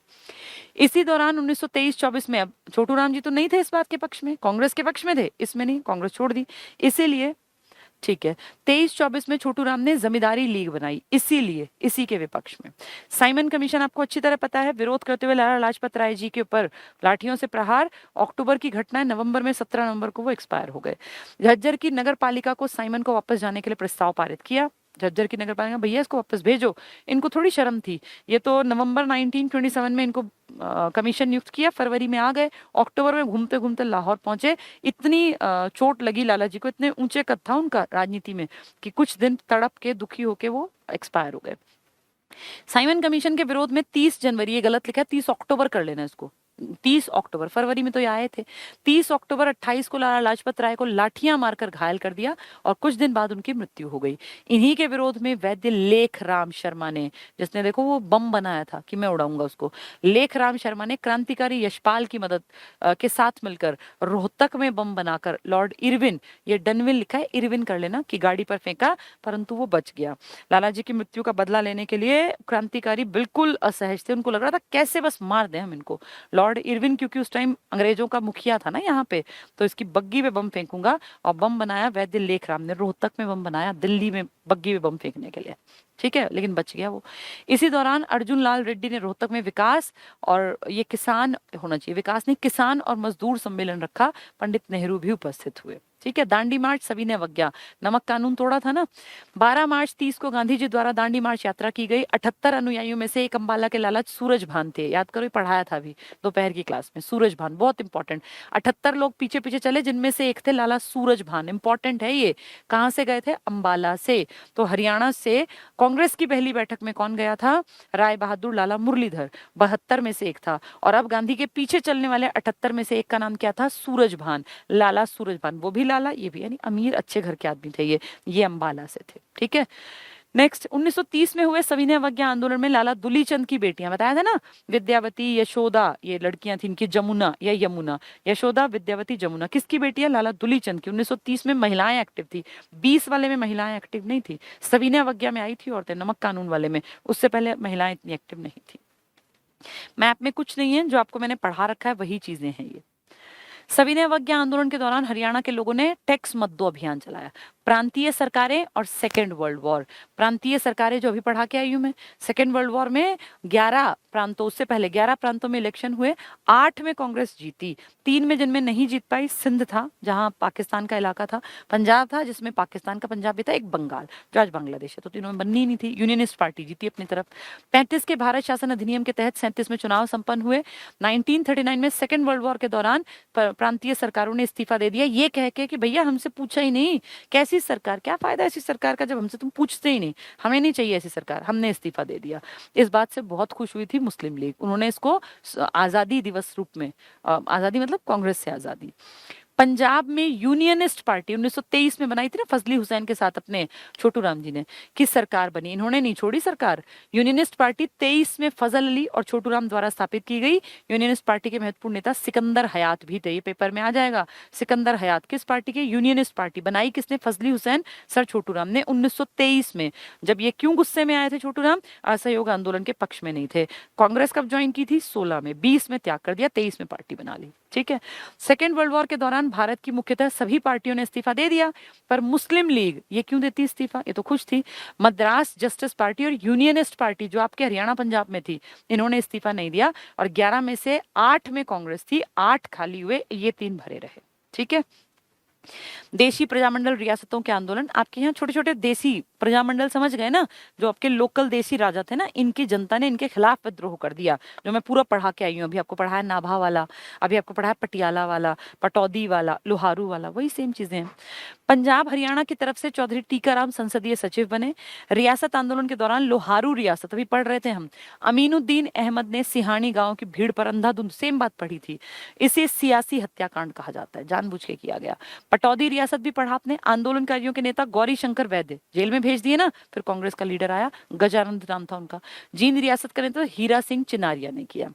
इसी दौरान 1923-24 में, अब छोटू राम जी तो नहीं थे इस बात के पक्ष में, कांग्रेस के पक्ष में थे, इसमें नहीं, कांग्रेस छोड़ दी, इसीलिए ठीक है 23-24 में छोटू राम ने जमींदारी लीग बनाई, इसीलिए इसी के विपक्ष में। साइमन कमीशन आपको अच्छी तरह पता है, विरोध करते हुए लाला लाजपत राय जी के ऊपर लाठियों से प्रहार, अक्टूबर की घटना है, नवंबर में 17 नवंबर को वो एक्सपायर हो गए। झज्जर की नगर पालिका को साइमन को वापस जाने के लिए प्रस्ताव पारित किया। झज्जर की नगर पालिका, भैया इसको वापस भेजो, इनको थोड़ी शर्म थी, ये तो नवंबर 1927 में इनको कमीशन नियुक्त किया, फरवरी में आ गए, अक्टूबर में घूमते घूमते लाहौर पहुंचे। इतनी चोट लगी लाला जी को, इतने ऊंचे कद था उनका राजनीति में कि कुछ दिन तड़प के दुखी होके वो एक्सपायर हो गए। साइमन कमीशन के विरोध में 30 जनवरी, ये गलत लिखा है, 30 अक्टूबर कर लेना इसको, 30 अक्टूबर, फरवरी में तो ये आए थे। 30 अक्टूबर 28 को लाला लाजपत राय को लाठियां मारकर घायल कर दिया और कुछ दिन बाद उनकी मृत्यु हो गई। इन्हीं के विरोध में वैद्य लेख राम शर्मा ने, जिसने देखो वो बम बनाया था कि मैं उड़ाऊंगा उसको, लेख राम शर्मा ने क्रांतिकारी यशपाल की मदद के साथ मिलकर रोहतक में बम बनाकर लॉर्ड इरविन, ये डनविन लिखा है, इरविन कर लेना, की गाड़ी पर फेंका, परंतु वो बच गया। लाला जी की मृत्यु का बदला लेने के लिए क्रांतिकारी बिल्कुल असहज थे, उनको लग रहा था कैसे बस मार दें हम इनको। लॉर्ड इरविन क्योंकि उस टाइम अंग्रेजों का मुखिया था ना यहाँ पे, तो इसकी बग्गी में बम फेंकूंगा, और बम बनाया वैद्य लेखराम ने, रोहतक में बम बनाया दिल्ली में बग्गी में बम फेंकने के लिए, ठीक है, लेकिन बच गया वो। इसी दौरान अर्जुन लाल रेड्डी ने रोहतक में विकास और ये किसान होना चाहिए, विकास नहीं किसान और मजदूर सम्मेलन रखा, पंडित नेहरू भी उपस्थित हुए, ठीक है। दांडी मार्च सविनय अवज्ञा, नमक कानून तोड़ा था ना। 12 मार्च 30 को गांधी जी द्वारा दांडी मार्च यात्रा की गई। 78 अनुयायियों में से एक अंबाला के लाला सूरजभान थे, याद करो, पढ़ाया था अभी दोपहर की क्लास में, सूरजभान बहुत इंपॉर्टेंट। 78 लोग पीछे पीछे चले, जिनमें से एक थे लाला सूरजभान, इंपॉर्टेंट है ये। कहां से गए थे? अंबाला से। तो हरियाणा से कांग्रेस की पहली बैठक में कौन गया था? राय बहादुर लाला मुरलीधर, 72 में से एक था। और अब गांधी के पीछे चलने वाले 78 में से एक का नाम क्या था? सूरजभान, लाला सूरजभान, वो भी लाला, ये भी, यानी अमीर अच्छे घर के आदमी थे ये अंबाला से थे, ठीक है। नेक्स्ट 1930 में हुए सविनय अवज्ञा आंदोलन में लाला दुलीचंद की बेटियां, बताया था ना, विद्यावती, यशोदा, ये लड़कियां थी इनकी, जमुना या यमुना, यशोदा, विद्यावती, जमुना, किसकी बेटी है? लाला दुलीचंद की। 1930 में महिलाएं एक्टिव थी, 20 वाले में महिलाएं एक्टिव नहीं थी, सविनय अवज्ञा में आई थी औरतें, नमक कानून वाले में, उससे पहले महिलाएं इतनी एक्टिव नहीं थी। मैप में कुछ नहीं है, जो आपको मैंने पढ़ा रखा है वही चीजें हैं ये। सविनय अवज्ञा आंदोलन के दौरान हरियाणा के लोगों ने टैक्स मत दो अभियान चलाया। प्रांतीय सरकारें और सेकेंड वर्ल्ड वॉर, प्रांतीय सरकारें जो अभी पढ़ा के आई हूं मैं, सेकेंड वर्ल्ड वॉर में 11 प्रांतों, उससे पहले 11 प्रांतों में इलेक्शन हुए, 8 में कांग्रेस जीती, 3 में जिनमें नहीं जीत पाई, सिंध था जहां पाकिस्तान का इलाका था, पंजाब था जिसमें पाकिस्तान का पंजाब भी था, एक बंगाल जो आज बांग्लादेश है, तो तीनों में बननी ही नहीं थी। यूनियनिस्ट पार्टी जीती अपनी तरफ। 35 के भारत शासन अधिनियम के तहत 37 में चुनाव संपन्न हुए। 1939 में सेकेंड वर्ल्ड वॉर के दौरान प्रांतीय सरकारों ने इस्तीफा दे दिया, ये कह के कि भैया हमसे पूछा ही नहीं, कैसी सरकार, क्या फायदा ऐसी सरकार का जब हमसे तुम पूछते ही नहीं, हमें नहीं चाहिए ऐसी सरकार, हमने इस्तीफा दे दिया। इस बात से बहुत खुश हुई थी मुस्लिम लीग, उन्होंने इसको आजादी दिवस रूप में, आजादी मतलब कांग्रेस से आजादी। पंजाब में यूनियनिस्ट पार्टी 1923 में बनाई थी ना, फजली हुसैन के साथ अपने छोटू राम जी ने, किस सरकार बनी, इन्होंने नहीं छोड़ी सरकार। यूनियनिस्ट पार्टी 23 में फजल अली और छोटू राम द्वारा स्थापित की गई। यूनियनिस्ट पार्टी के महत्वपूर्ण नेता सिकंदर हयात भी थे, ये पेपर में आ जाएगा। सिकंदर हयात किस पार्टी के? Unionist party. बनाई किसने? फजली हुसैन, सर छोटू राम ने 1923 में। जब ये क्यों गुस्से में आए थे छोटू राम? असहयोग आंदोलन के पक्ष में नहीं थे। कांग्रेस कब ज्वाइन की थी? 16 में, 20 में त्याग कर दिया, 23 में पार्टी बना ली, ठीक है। सेकेंड वर्ल्ड वॉर के दौरान भारत की मुख्यतः सभी पार्टियों ने इस्तीफा दे दिया, पर मुस्लिम लीग ये क्यों देती इस्तीफा? ये तो खुश थी। मद्रास जस्टिस पार्टी और यूनियनिस्ट पार्टी जो आपके हरियाणा पंजाब में थी, इन्होंने इस्तीफा नहीं दिया, और 11 में से 8 में कांग्रेस थी, 8 खाली हुए, ये 3 भरे रहे, ठीक है। देशी प्रजामंडल रियासतों के आंदोलन, आपके यहाँ छोटे छोटे देसी प्रजामंडल समझ गए ना, जो आपके लोकल देसी राजा थे ना, इनकी जनता ने इनके खिलाफ विद्रोह कर दिया, जो मैं पूरा पढ़ा के आई हूँ। अभी आपको पढ़ा है नाभा वाला, अभी आपको पढ़ा है पटियाला वाला, पटौदी वाला, लोहारू वाला, वही सेम चीजें हैं। पंजाब हरियाणा की तरफ से चौधरी टीकाराम संसदीय सचिव बने। रियासत आंदोलन के दौरान लोहारू रियासत, अभी पढ़ रहे थे हम, अमीनुद्दीन अहमद ने सिहानी गांव की भीड़ पर अंधाधुंध, सेम बात पढ़ी थी, इसे सियासी हत्याकांड कहा जाता है, जानबूझ के किया गया। पटौदी रियासत भी पढ़ा आपने। आंदोलनकारियों के नेता गौरी शंकर वैद्य जेल में भेज दिए ना, फिर कांग्रेस का लीडर आया, गजानंद नाम था उनका। जींद रियासत का नेता हीरा सिंह चिनारिया ने किया।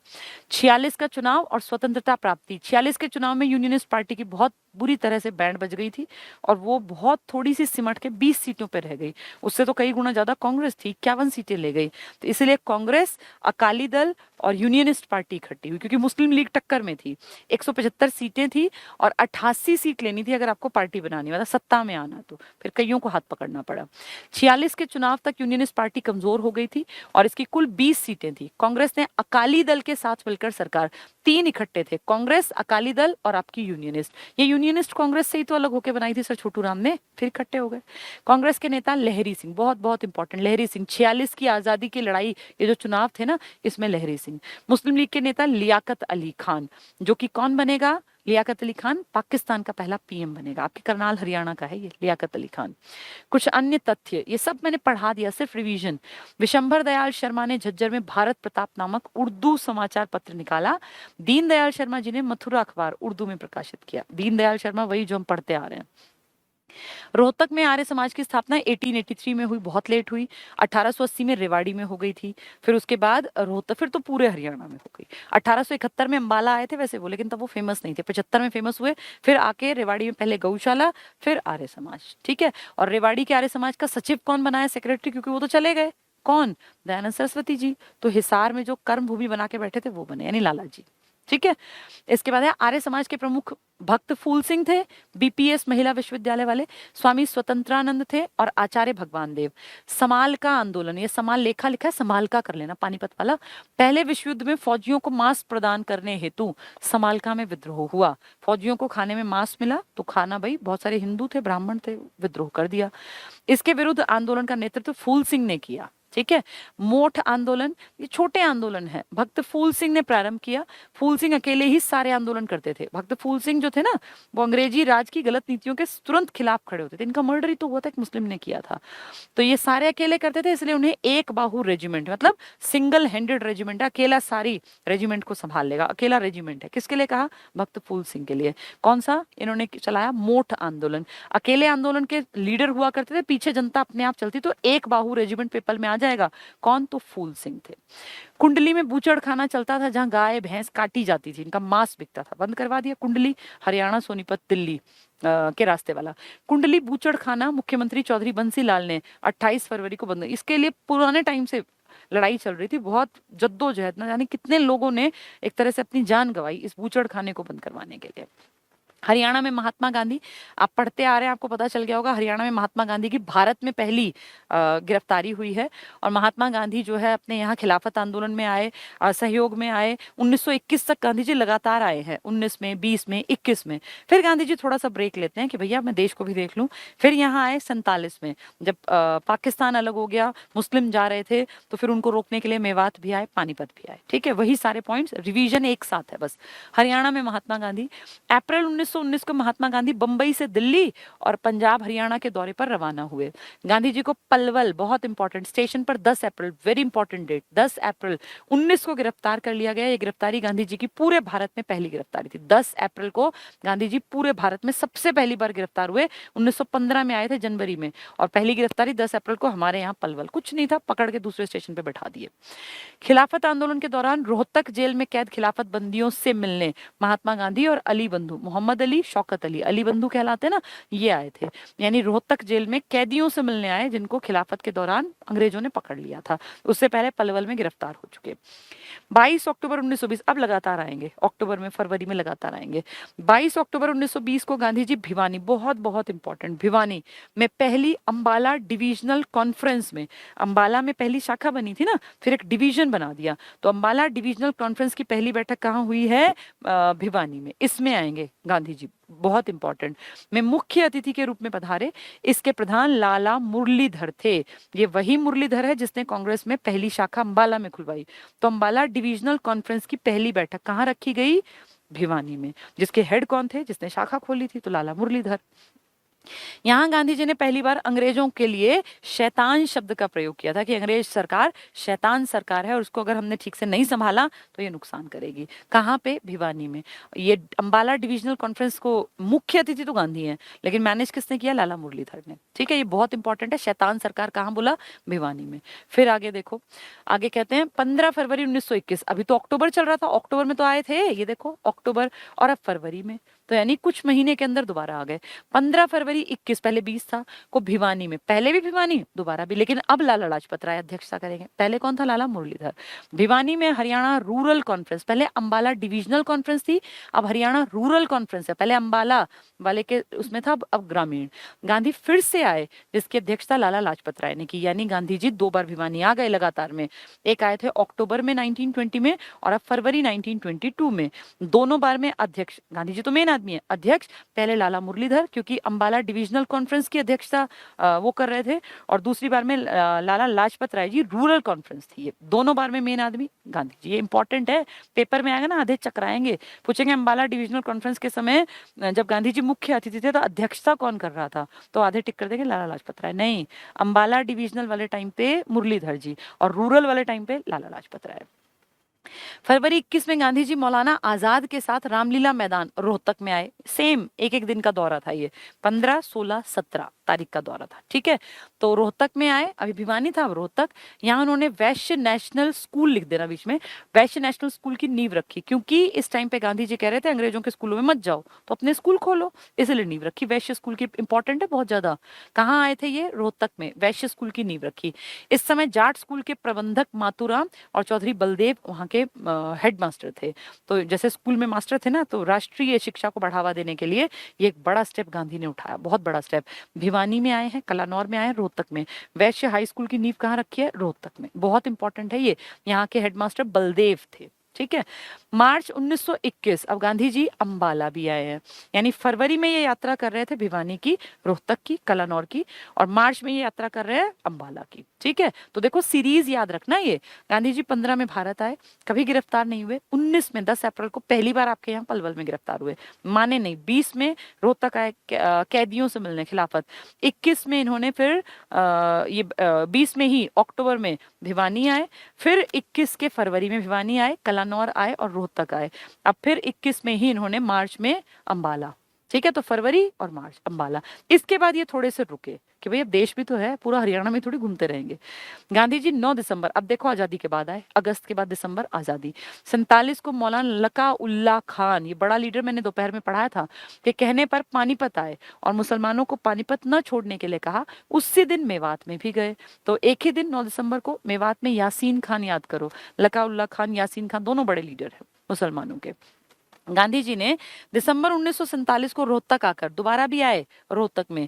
46 का चुनाव और स्वतंत्रता प्राप्ति, 46 के चुनाव में यूनियनिस्ट पार्टी की बहुत बुरी तरह से बैंड बज गई थी, और वो बहुत थोड़ी सी सिमट के 20 सीटों पर रह गई, उससे तो कई गुना ज्यादा कांग्रेस थी, 51 सीटें ले गई। तो इसलिए कांग्रेस, अकाली दल और यूनियनिस्ट पार्टी इकट्ठी हुई, क्योंकि मुस्लिम लीग टक्कर में थी। 175 सीटें थी और 88 सीट लेनी थी अगर आपको पार्टी बनानी, मतलब सत्ता में आना, तो फिर कईयों को हाथ पकड़ना पड़ा। 46 के चुनाव तक यूनियनिस्ट पार्टी कमजोर हो गई थी और इसकी कुल 20 सीटें थी। कांग्रेस ने अकाली दल के साथ मिलकर सरकार, 3 इकट्ठे थे, कांग्रेस, अकाली दल और आपकी यूनियनिस्ट। ये यूनियनिस्ट कांग्रेस से ही तो अलग होकर बनाई थी सर छोटू राम ने, फिर इकट्ठे हो गए। कांग्रेस के नेता लहरी सिंह, बहुत बहुत इंपॉर्टेंट, लहरी सिंह, 46 की आजादी की लड़ाई, ये जो चुनाव थे ना, इसमें लहरी सिंह। मुस्लिम लीग के नेता लियाकत अली खान, जो कि कौन बनेगा? लियाकत अली खान पाकिस्तान का पहला पीएम बनेगा। आपके करनाल हरियाणा का है ये लियाकत अली खान। कुछ अन्य तथ्य, ये सब मैंने पढ़ा दिया, सिर्फ रिवीजन। विशंभर दयाल शर्मा ने झज्जर में भारत प्रताप नामक उर्दू समाचार पत्र निकाला। दीनदयाल शर्मा जी ने मथुरा अखबार उर्दू में प्रकाशित किया। दीनदयाल शर्मा वही जो हम पढ़ते आ रहे हैं। रोहतक में आर्य समाज की स्थापना 1883 में हुई, बहुत लेट हुई। 1880 में रेवाड़ी में हो गई थी, फिर उसके बाद रोहतक, फिर तो पूरे हरियाणा में हो गई। 1871 में अंबाला आए थे वैसे वो, लेकिन तब वो फेमस नहीं थे। 75 में फेमस हुए, फिर आके रेवाड़ी में पहले गौशाला, फिर आर्य समाज। ठीक है, और रेवाड़ी के आर्य समाज का सचिव कौन बनाया, सेक्रेटरी, क्योंकि वो तो चले गए। कौन? दयानंद सरस्वती जी। तो हिसार में जो कर्म भूमि बना के बैठे थे वो बने, यानी लाला जी। ठीक है, इसके बाद है आर्य समाज के प्रमुख भक्त फूल सिंह थे, बीपीएस महिला विश्वविद्यालय वाले, स्वामी स्वतंत्रानंद थे, और आचार्य भगवान देव। समाल का आंदोलन, ये समाल लेखा लिखा है, समाल का कर लेना, पानीपत वाला। पहले विश्व युद्ध में फौजियों को मांस प्रदान करने हेतु समालका में विद्रोह हुआ। फौजियों को खाने में मांस मिला तो खाना, भाई बहुत सारे हिंदू थे, ब्राह्मण थे, विद्रोह कर दिया। इसके विरुद्ध आंदोलन का नेतृत्व फूल सिंह ने किया। ठीक है, मोठ आंदोलन, ये छोटे आंदोलन है, भक्त फूल सिंह ने प्रारंभ किया। फूल सिंह अकेले ही सारे आंदोलन करते थे। भक्त फूल सिंह जो थे ना, वो अंग्रेजी राज की गलत नीतियों के तुरंत खिलाफ खड़े होते थे। इनका मर्डर ही तो हुआ था, एक मुस्लिम ने किया था। तो ये सारे अकेले करते थे, इसलिए उन्हें एक बाहु रेजिमेंट, मतलब सिंगल हैंडेड रेजिमेंट, अकेला सारी रेजिमेंट को संभाल लेगा, अकेला रेजिमेंट है। किसके लिए कहा? भक्त फूल सिंह के लिए। कौन सा इन्होंने चलाया? मोठ आंदोलन। अकेले आंदोलन के लीडर हुआ करते थे, पीछे जनता अपने आप चलती, तो एक बाहु रेजिमेंट पेपल में आ जाएगा। कौन? तो फूल सिंह थे। कुंडली में बूचड़ खाना चलता था, जहां गाय भैंस काटी जाती थी, इनका मांस बिकता था, बंद करवा दिया। कुंडली हरियाणा, सोनीपत, दिल्ली के रास्ते वाला कुंडली बूचड़ खाना मुख्यमंत्री चौधरी बंसी लाल ने 28 फरवरी को बंद। इसके लिए पुराने टाइम से लड़ाई चल रही थी, बहुत जद्दोजहद, ना जाने कितने लोगों ने एक तरह से अपनी जान गंवाई इस बूचड़ खाने को बंद करवाने के लिए। हरियाणा में महात्मा गांधी, आप पढ़ते आ रहे हैं, आपको पता चल गया होगा, हरियाणा में महात्मा गांधी की भारत में पहली गिरफ्तारी हुई है। और महात्मा गांधी जो है अपने यहाँ खिलाफत आंदोलन में आए, सहयोग में आए। 1921 तक गांधी जी लगातार आए हैं, 19 में, 20 में, 21 में। फिर गांधी जी थोड़ा सा ब्रेक लेते हैं कि भैया मैं देश को भी देख लूं। फिर यहाँ आए 47 में, जब पाकिस्तान अलग हो गया, मुस्लिम जा रहे थे, तो फिर उनको रोकने के लिए मेवात भी आए, पानीपत भी आए। ठीक है, वही सारे पॉइंट्स, रिवीजन एक साथ है बस। हरियाणा में महात्मा गांधी, अप्रैल 1919 को महात्मा गांधी बंबई से दिल्ली और पंजाब हरियाणा के दौरे पर रवाना हुए। गांधी जी को पलवल, बहुत इंपॉर्टेंट, स्टेशन पर 10 अप्रैल, वेरी इंपॉर्टेंट डेट, 10 अप्रैल 19 को गिरफ्तार कर लिया गया। ये गिरफ्तारी गांधी जी की पूरे भारत में पहली गिरफ्तारी थी। 10 अप्रैल को गांधी जी पूरे भारत में सबसे पहली बार गिरफ्तार हुए। 1915 में आए थे जनवरी में, और पहली गिरफ्तारी 10 अप्रैल को हमारे यहाँ पलवल, कुछ नहीं था, पकड़ के दूसरे स्टेशन पे बैठा दिए। खिलाफत आंदोलन के दौरान रोहतक जेल में कैद खिलाफत बंदियों से मिलने महात्मा गांधी और अली बंधु, मोहम्मद अली, शौकत अली, अली बंधु कहलाते हैं ना, ये आए थे। यानी रोहतक जेल में कैदियों से मिलने आए जिनको खिलाफत के दौरान अंग्रेजों ने पकड़ लिया था। उससे पहले पलवल में गिरफ्तार हो चुके। 22 अक्टूबर 1920, अब लगातार आएंगे, अक्टूबर में, फरवरी में लगातार आएंगे। 22 अक्टूबर 1920 को गांधी जी भिवानी, बहुत बहुत इंपॉर्टेंट, भिवानी में पहली अंबाला डिविजनल कॉन्फ्रेंस में, अंबाला में पहली शाखा बनी थी ना, फिर एक डिवीजन बना दिया, तो अंबाला डिविजनल कॉन्फ्रेंस की पहली बैठक कहाँ हुई है? भिवानी में। इसमें आएंगे गांधी जी, बहुत इंपॉर्टेंट, में मुख्य अतिथि के रूप में पधारे। इसके प्रधान लाला मुरलीधर थे। ये वही मुरलीधर है जिसने कांग्रेस में पहली शाखा अंबाला में खुलवाई। तो अंबाला डिविजनल कॉन्फ्रेंस की पहली बैठक कहाँ रखी गई? भिवानी में। जिसके हेड कौन थे? जिसने शाखा खोली थी, तो लाला मुरलीधर। यहाँ गांधी जी ने पहली बार अंग्रेजों के लिए शैतान शब्द का प्रयोग किया था कि अंग्रेज सरकार शैतान सरकार है और उसको अगर हमने ठीक से नहीं संभाला तो ये नुकसान करेगी। कहाँ पे? भिवानी में। ये अंबाला डिविजनल कॉन्फ्रेंस को मुख्य अतिथि तो गांधी हैं, लेकिन मैनेज किसने किया? लाला मुरलीधर ने। ठीक है, ये बहुत इंपॉर्टेंट है। शैतान सरकार कहाँ बोला? भिवानी में। फिर आगे देखो, आगे कहते हैं 15 फरवरी 1921, अभी तो अक्टूबर चल रहा था, अक्टूबर में तो आए थे, ये देखो अक्टूबर, और अब फरवरी में, तो यानी कुछ महीने के अंदर दोबारा आ गए। 15 फरवरी 21, पहले 20 था, को भिवानी में, पहले भी भिवानी, दोबारा भी, लेकिन अब लाला लाजपत राय अध्यक्षता करेंगे। पहले कौन था? लाला मुरलीधर। भिवानी में हरियाणा रूरल कॉन्फ्रेंस, पहले अंबाला डिविजनल कॉन्फ्रेंस थी, अब हरियाणा रूरल कॉन्फ्रेंस है। पहले अंबाला वाले के उसमें था, अब ग्रामीण। गांधी फिर से आए, जिसकी अध्यक्षता लाला लाजपत राय ने की। यानी गांधी जी 2 बार भिवानी आ गए लगातार में। एक आए थे अक्टूबर में 1920 में, और अब फरवरी 1922 में। दोनों बार में अध्यक्ष, गांधी जी तो मेन आदमी है अध्यक्ष, पहले लाला मुरलीधर, क्योंकि अंबाला डिविजनल कॉन्फ्रेंस की अध्यक्षता वो कर रहे थे, और दूसरी बार में लाला लाजपत राय जी रूरल कॉन्फ्रेंस थी। ये दोनों बार में मेन आदमी गांधी जी। ये इंपॉर्टेंट है, पेपर में आएगा ना, आधे चकराएंगे, पूछेंगे अंबाला डिविजनल कॉन्फ्रेंस के समय जब गांधी जी मुख्य अतिथि थे तो अध्यक्षता कौन कर रहा था, तो आधे टिक कर देंगे लाला लाजपत राय। नहीं, अंबाला डिविजनल वाले टाइम पे मुरलीधर जी, और रूरल वाले टाइम पे लाला लाजपत राय। फरवरी 21 में गांधी जी मौलाना आजाद के साथ रामलीला मैदान रोहतक में आए। सेम एक एक दिन का दौरा था ये, 15, 16, 17 तारीख का दौरा था। ठीक है, तो रोहतक में आए, अभी भिवानी था, अब रोहतक। यहाँ उन्होंने वैश्य नेशनल स्कूल, लिख देना बीच में, वैश्य नेशनल स्कूल की नींव रखी, क्योंकि इस टाइम पे गांधी जी कह रहे थे अंग्रेजों के स्कूलों में मत जाओ, तो अपने स्कूल खोलो, इसलिए नींव रखी। वैश्य स्कूल की इंपॉर्टेंट है बहुत ज्यादा। कहाँ आए थे ये? रोहतक में वैश्य स्कूल की नींव रखी। इस समय जाट स्कूल के प्रबंधक मातूराम और चौधरी बलदेव वहाँ के हेड मास्टर थे। तो जैसे स्कूल में मास्टर थे ना, तो राष्ट्रीय शिक्षा को बढ़ावा देने के लिए ये एक बड़ा स्टेप गांधी ने उठाया, बहुत बड़ा स्टेप। भिवानी में आए हैं, कलानौर में आए हैं, रोहतक में। वैश्य हाई स्कूल की नींव कहाँ रखी है? रोहतक में। बहुत इंपॉर्टेंट है ये। यहाँ के हेडमास्टर बलदेव थे। ठीक है, मार्च 1921 अब गांधी जी अंबाला भी आए हैं। यानी फरवरी में ये यात्रा कर रहे थे भिवानी की, रोहतक की, कलानौर की, और मार्च में ये यात्रा कर रहे हैं अंबाला की। ठीक है, तो देखो सीरीज याद रखना। ये गांधी जी 15 में भारत आए, कभी गिरफ्तार नहीं हुए। 19 में 10 अप्रैल को पहली बार आपके यहाँ पलवल में गिरफ्तार हुए, माने नहीं। 20 में रोहतक आए कैदियों से मिलने, खिलाफत। 21 में इन्होंने फिर ये 20 में ही अक्टूबर में भिवानी आए, फिर 21 के फरवरी में भिवानी आए, कलानौर आए और रोहतक आए। अब फिर 21 में ही इन्होंने मार्च में अंबाला। ठीक है, तो फरवरी और मार्च अंबाला। इसके बाद ये थोड़े से रुके कि भाई अब देश भी तो है, पूरा हरियाणा में थोड़ी घूमते रहेंगे। गांधी जी 9 दिसंबर, अब देखो आजादी के बाद आए, अगस्त के बाद दिसंबर आजादी। 47 को मौलाना लका उल्ला खान, ये बड़ा लीडर, मैंने दोपहर में पढ़ाया था, के कहने पर पानीपत आए और मुसलमानों को पानीपत न छोड़ने के लिए कहा। उसी दिन मेवात में भी गए। तो एक ही दिन 9 दिसंबर को मेवात में यासीन खान, याद करो, लका उल्ला खान, यासीन खान, दोनों बड़े लीडर हैं मुसलमानों के। गांधी जी ने दिसंबर 1947 को रोहतक आकर, दोबारा भी आए रोहतक में,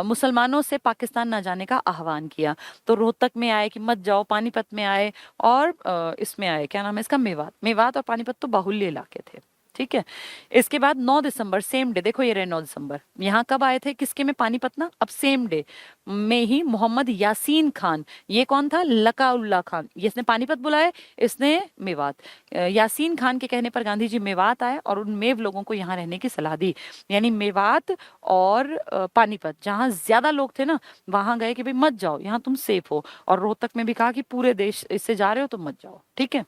मुसलमानों से पाकिस्तान न जाने का आह्वान किया। तो रोहतक में आए कि मत जाओ, पानीपत में आए, और इसमें आए, क्या नाम है इसका, मेवात। मेवात और पानीपत तो बाहुल्य इलाके थे। ठीक है, इसके बाद 9 दिसंबर सेम डे, देखो ये रहे 9 दिसंबर, यहाँ कब आए थे, किसके में, पानीपत ना। अब सेम डे में ही मोहम्मद यासीन खान, ये कौन था, लकाउल्ला खान, ये इसने पानीपत बुलाए, इसने मेवात। यासीन खान के कहने पर गांधी जी मेवात आए और उन मेव लोगों को यहाँ रहने की सलाह दी। यानी मेवात और पानीपत, जहाँ ज्यादा लोग थे ना, वहां गए कि भाई मत जाओ, यहाँ तुम सेफ हो। और रोहतक में भी कहा कि पूरे देश इससे जा रहे हो तो मत जाओ। ठीक है,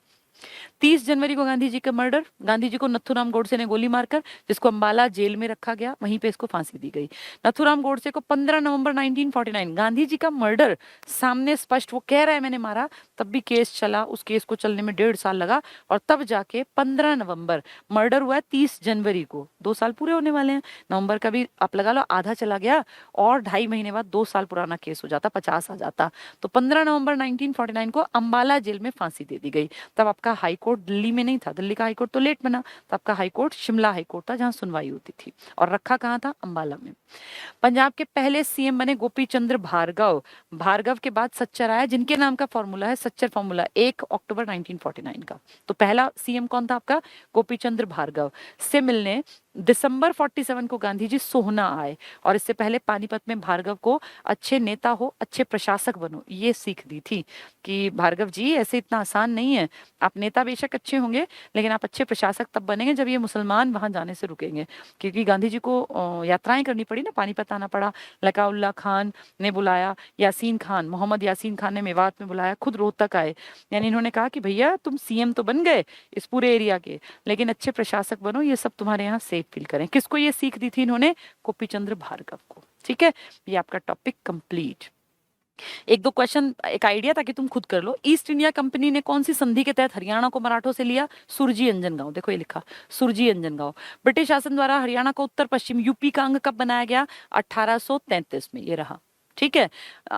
30 जनवरी को गांधी जी का मर्डर, गांधी जी को नथुराम गोडसे ने गोली मारकर, जिसको अंबाला जेल में रखा गया, वहीं पे इसको फांसी दी गई। नथुराम गोडसे को 15 नवंबर 1949, गांधी जी का मर्डर सामने स्पष्ट, वो कह रहा है मैंने मारा, तब भी केस चला, उस केस को चलने में 1.5 साल लगा, और तब जाके 15 नवंबर, मर्डर हुआ है 30 जनवरी को, 2 साल पूरे होने वाले हैं। नवंबर का भी आप लगा लो, आधा चला गया, और 2.5 महीने बाद 2 साल पुराना केस हो जाता, 50 आ जाता। तो 15 नवंबर 1949 को अंबाला जेल में फांसी दे दी गई। तब आपका हाई कोर्ट दिल्ली में नहीं था, दिल्ली का हाई कोर्ट तो लेट बना, तब आपका high court Shimla high court था, जहां सुनवाई होती थी, और रखा कहाँ था, अंबाला में। पंजाब के पहले सीएम बने गोपी चंद्र भार्गव। भार्गव के बाद सच्चर आया, जिनके नाम का फॉर्मूला है सच्चर फॉर्मूला, 1 अक्टूबर 1949 का। तो पहला सीएम कौन था आपका, गोपी चंद्र भार्गव। से मिलने दिसंबर 47 को गांधी जी सोहना आए, और इससे पहले पानीपत में भार्गव को अच्छे नेता हो, अच्छे प्रशासक बनो, ये सीख दी थी कि भार्गव जी ऐसे इतना आसान नहीं है, आप नेता बेशक अच्छे होंगे, लेकिन आप अच्छे प्रशासक तब बनेंगे जब ये मुसलमान वहां जाने से रुकेंगे। क्योंकि गांधी जी को यात्राएं करनी पड़ी ना, पानीपत आना पड़ा, लकाउल्ला खान ने बुलाया, यासीन खान, मोहम्मद यासीन खान ने मेवात में बुलाया, खुद रोहतक आए। यानी इन्होंने कहा कि भैया तुम सीएम तो बन गए इस पूरे एरिया के, लेकिन अच्छे प्रशासक बनो, ये सब तुम्हारे यहाँ सेफ फील करें। किसको ये सीख दी थी इन्होंने, गोपी चंद्र भार्गव को। ठीक है, ये आपका टॉपिक कंप्लीट। एक दो क्वेश्चन, एक आइडिया ताकि तुम खुद कर लो। ईस्ट इंडिया कंपनी ने कौन सी संधि के तहत हरियाणा को मराठों से लिया, सुरजी अंजनगांव, देखो ये लिखा, सुरजी अंजनगांव। ब्रिटिश शासन द्वारा हरियाणा को उत्तर पश्चिम यूपी का अंग कब बनाया गया, 1833 में, ये रहा। ठीक है।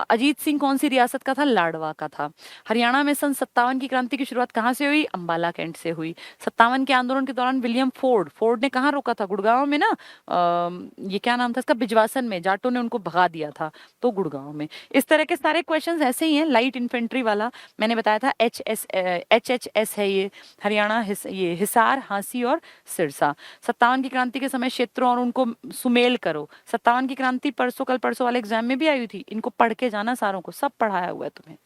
अजीत सिंह कौन सी रियासत का था? लाडवा का था। हरियाणा में सन 57 की क्रांति की शुरुआत कहाँ से हुई? अंबाला कैंट से हुई। 57 के आंदोलन के दौरान विलियम फोर्ड ने कहाँ रोका था? गुड़गांव में ना। ये क्या नाम था इसका? बिजवासन में। जाटों ने उनको भगा दिया था, तो गुड़गांव में। इस तरह के सारे क्वेश्चंस ऐसे ही हैं। लाइट इन्फेंट्री वाला मैंने बताया था, HHS है ये। हरियाणा ये हिसार, हांसी और सिरसा। 57 की क्रांति के समय क्षेत्रों और उनको सुमेल करो। 57 की क्रांति परसों कल परसों वाले एग्जाम में भी आई हुई थी। इनको पढ़ के जाना, सारों को सब पढ़ाया हुआ है तुम्हें।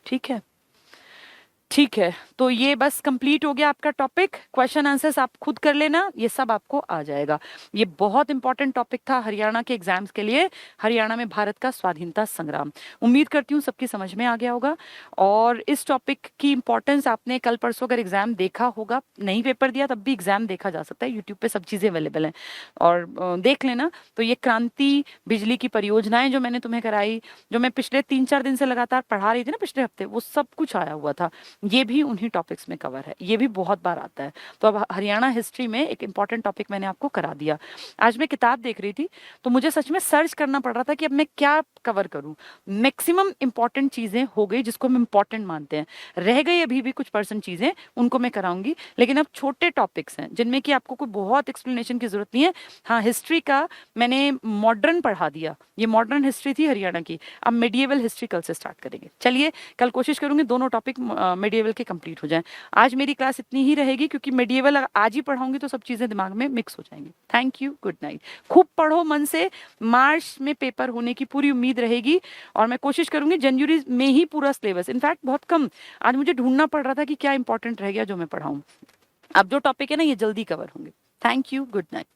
ठीक है, ठीक है। तो ये बस कंप्लीट हो गया आपका टॉपिक। क्वेश्चन आंसर्स आप खुद कर लेना, ये सब आपको आ जाएगा। ये बहुत इंपॉर्टेंट टॉपिक था हरियाणा के एग्जाम्स के लिए। हरियाणा में भारत का स्वाधीनता संग्राम। उम्मीद करती हूँ सबकी समझ में आ गया होगा। और इस टॉपिक की इंपॉर्टेंस आपने कल परसों अगर एग्जाम देखा होगा, नहीं पेपर दिया तब भी एग्जाम देखा जा सकता है, यूट्यूब पे सब चीज़ें अवेलेबल हैं, और देख लेना। तो ये क्रांति बिजली की परियोजनाएं जो मैंने तुम्हें कराई, जो मैं पिछले 3-4 दिन से लगातार पढ़ा रही थी ना पिछले हफ्ते, वो सब कुछ आया हुआ था। ये भी उन्हीं टॉपिक्स में कवर है, ये भी बहुत बार आता है। तो अब हरियाणा हिस्ट्री में एक इंपॉर्टेंट टॉपिक मैंने आपको करा दिया। आज मैं किताब देख रही थी तो मुझे सच में सर्च करना पड़ रहा था कि अब मैं क्या कवर करूं। मैक्सिमम इंपॉर्टेंट चीजें हो गई जिसको हम इंपॉर्टेंट मानते हैं। रह गई अभी भी कुछ परसेंट चीजें, उनको मैं कराऊंगी। लेकिन अब छोटे टॉपिक्स हैं जिनमें कि आपको कोई बहुत एक्सप्लेनेशन की जरूरत नहीं है। हाँ, हिस्ट्री का मैंने मॉडर्न पढ़ा दिया, ये मॉडर्न हिस्ट्री थी हरियाणा की। अब मेडिएवल हिस्ट्री कल से स्टार्ट करेंगे। चलिए, कल कोशिश करूंगी दोनों टॉपिक मेडिएवल के कंप्लीट हो जाएं। आज मेरी क्लास इतनी ही रहेगी क्योंकि मेडिएवल आज ही पढ़ाऊंगी तो सब चीजें दिमाग में मिक्स हो जाएंगी। Thank you, good night. खूब पढ़ो मन से। मार्च में पेपर होने की पूरी उम्मीद रहेगी और मैं कोशिश करूंगी जनवरी में ही पूरा सिलेबस, इनफैक्ट बहुत कम। आज मुझे ढूंढना पड़ रहा था कि क्या इंपॉर्टेंट रह गया जो मैं पढ़ाऊं। अब जो टॉपिक है ना, ये जल्दी कवर होंगे। Thank you, good night.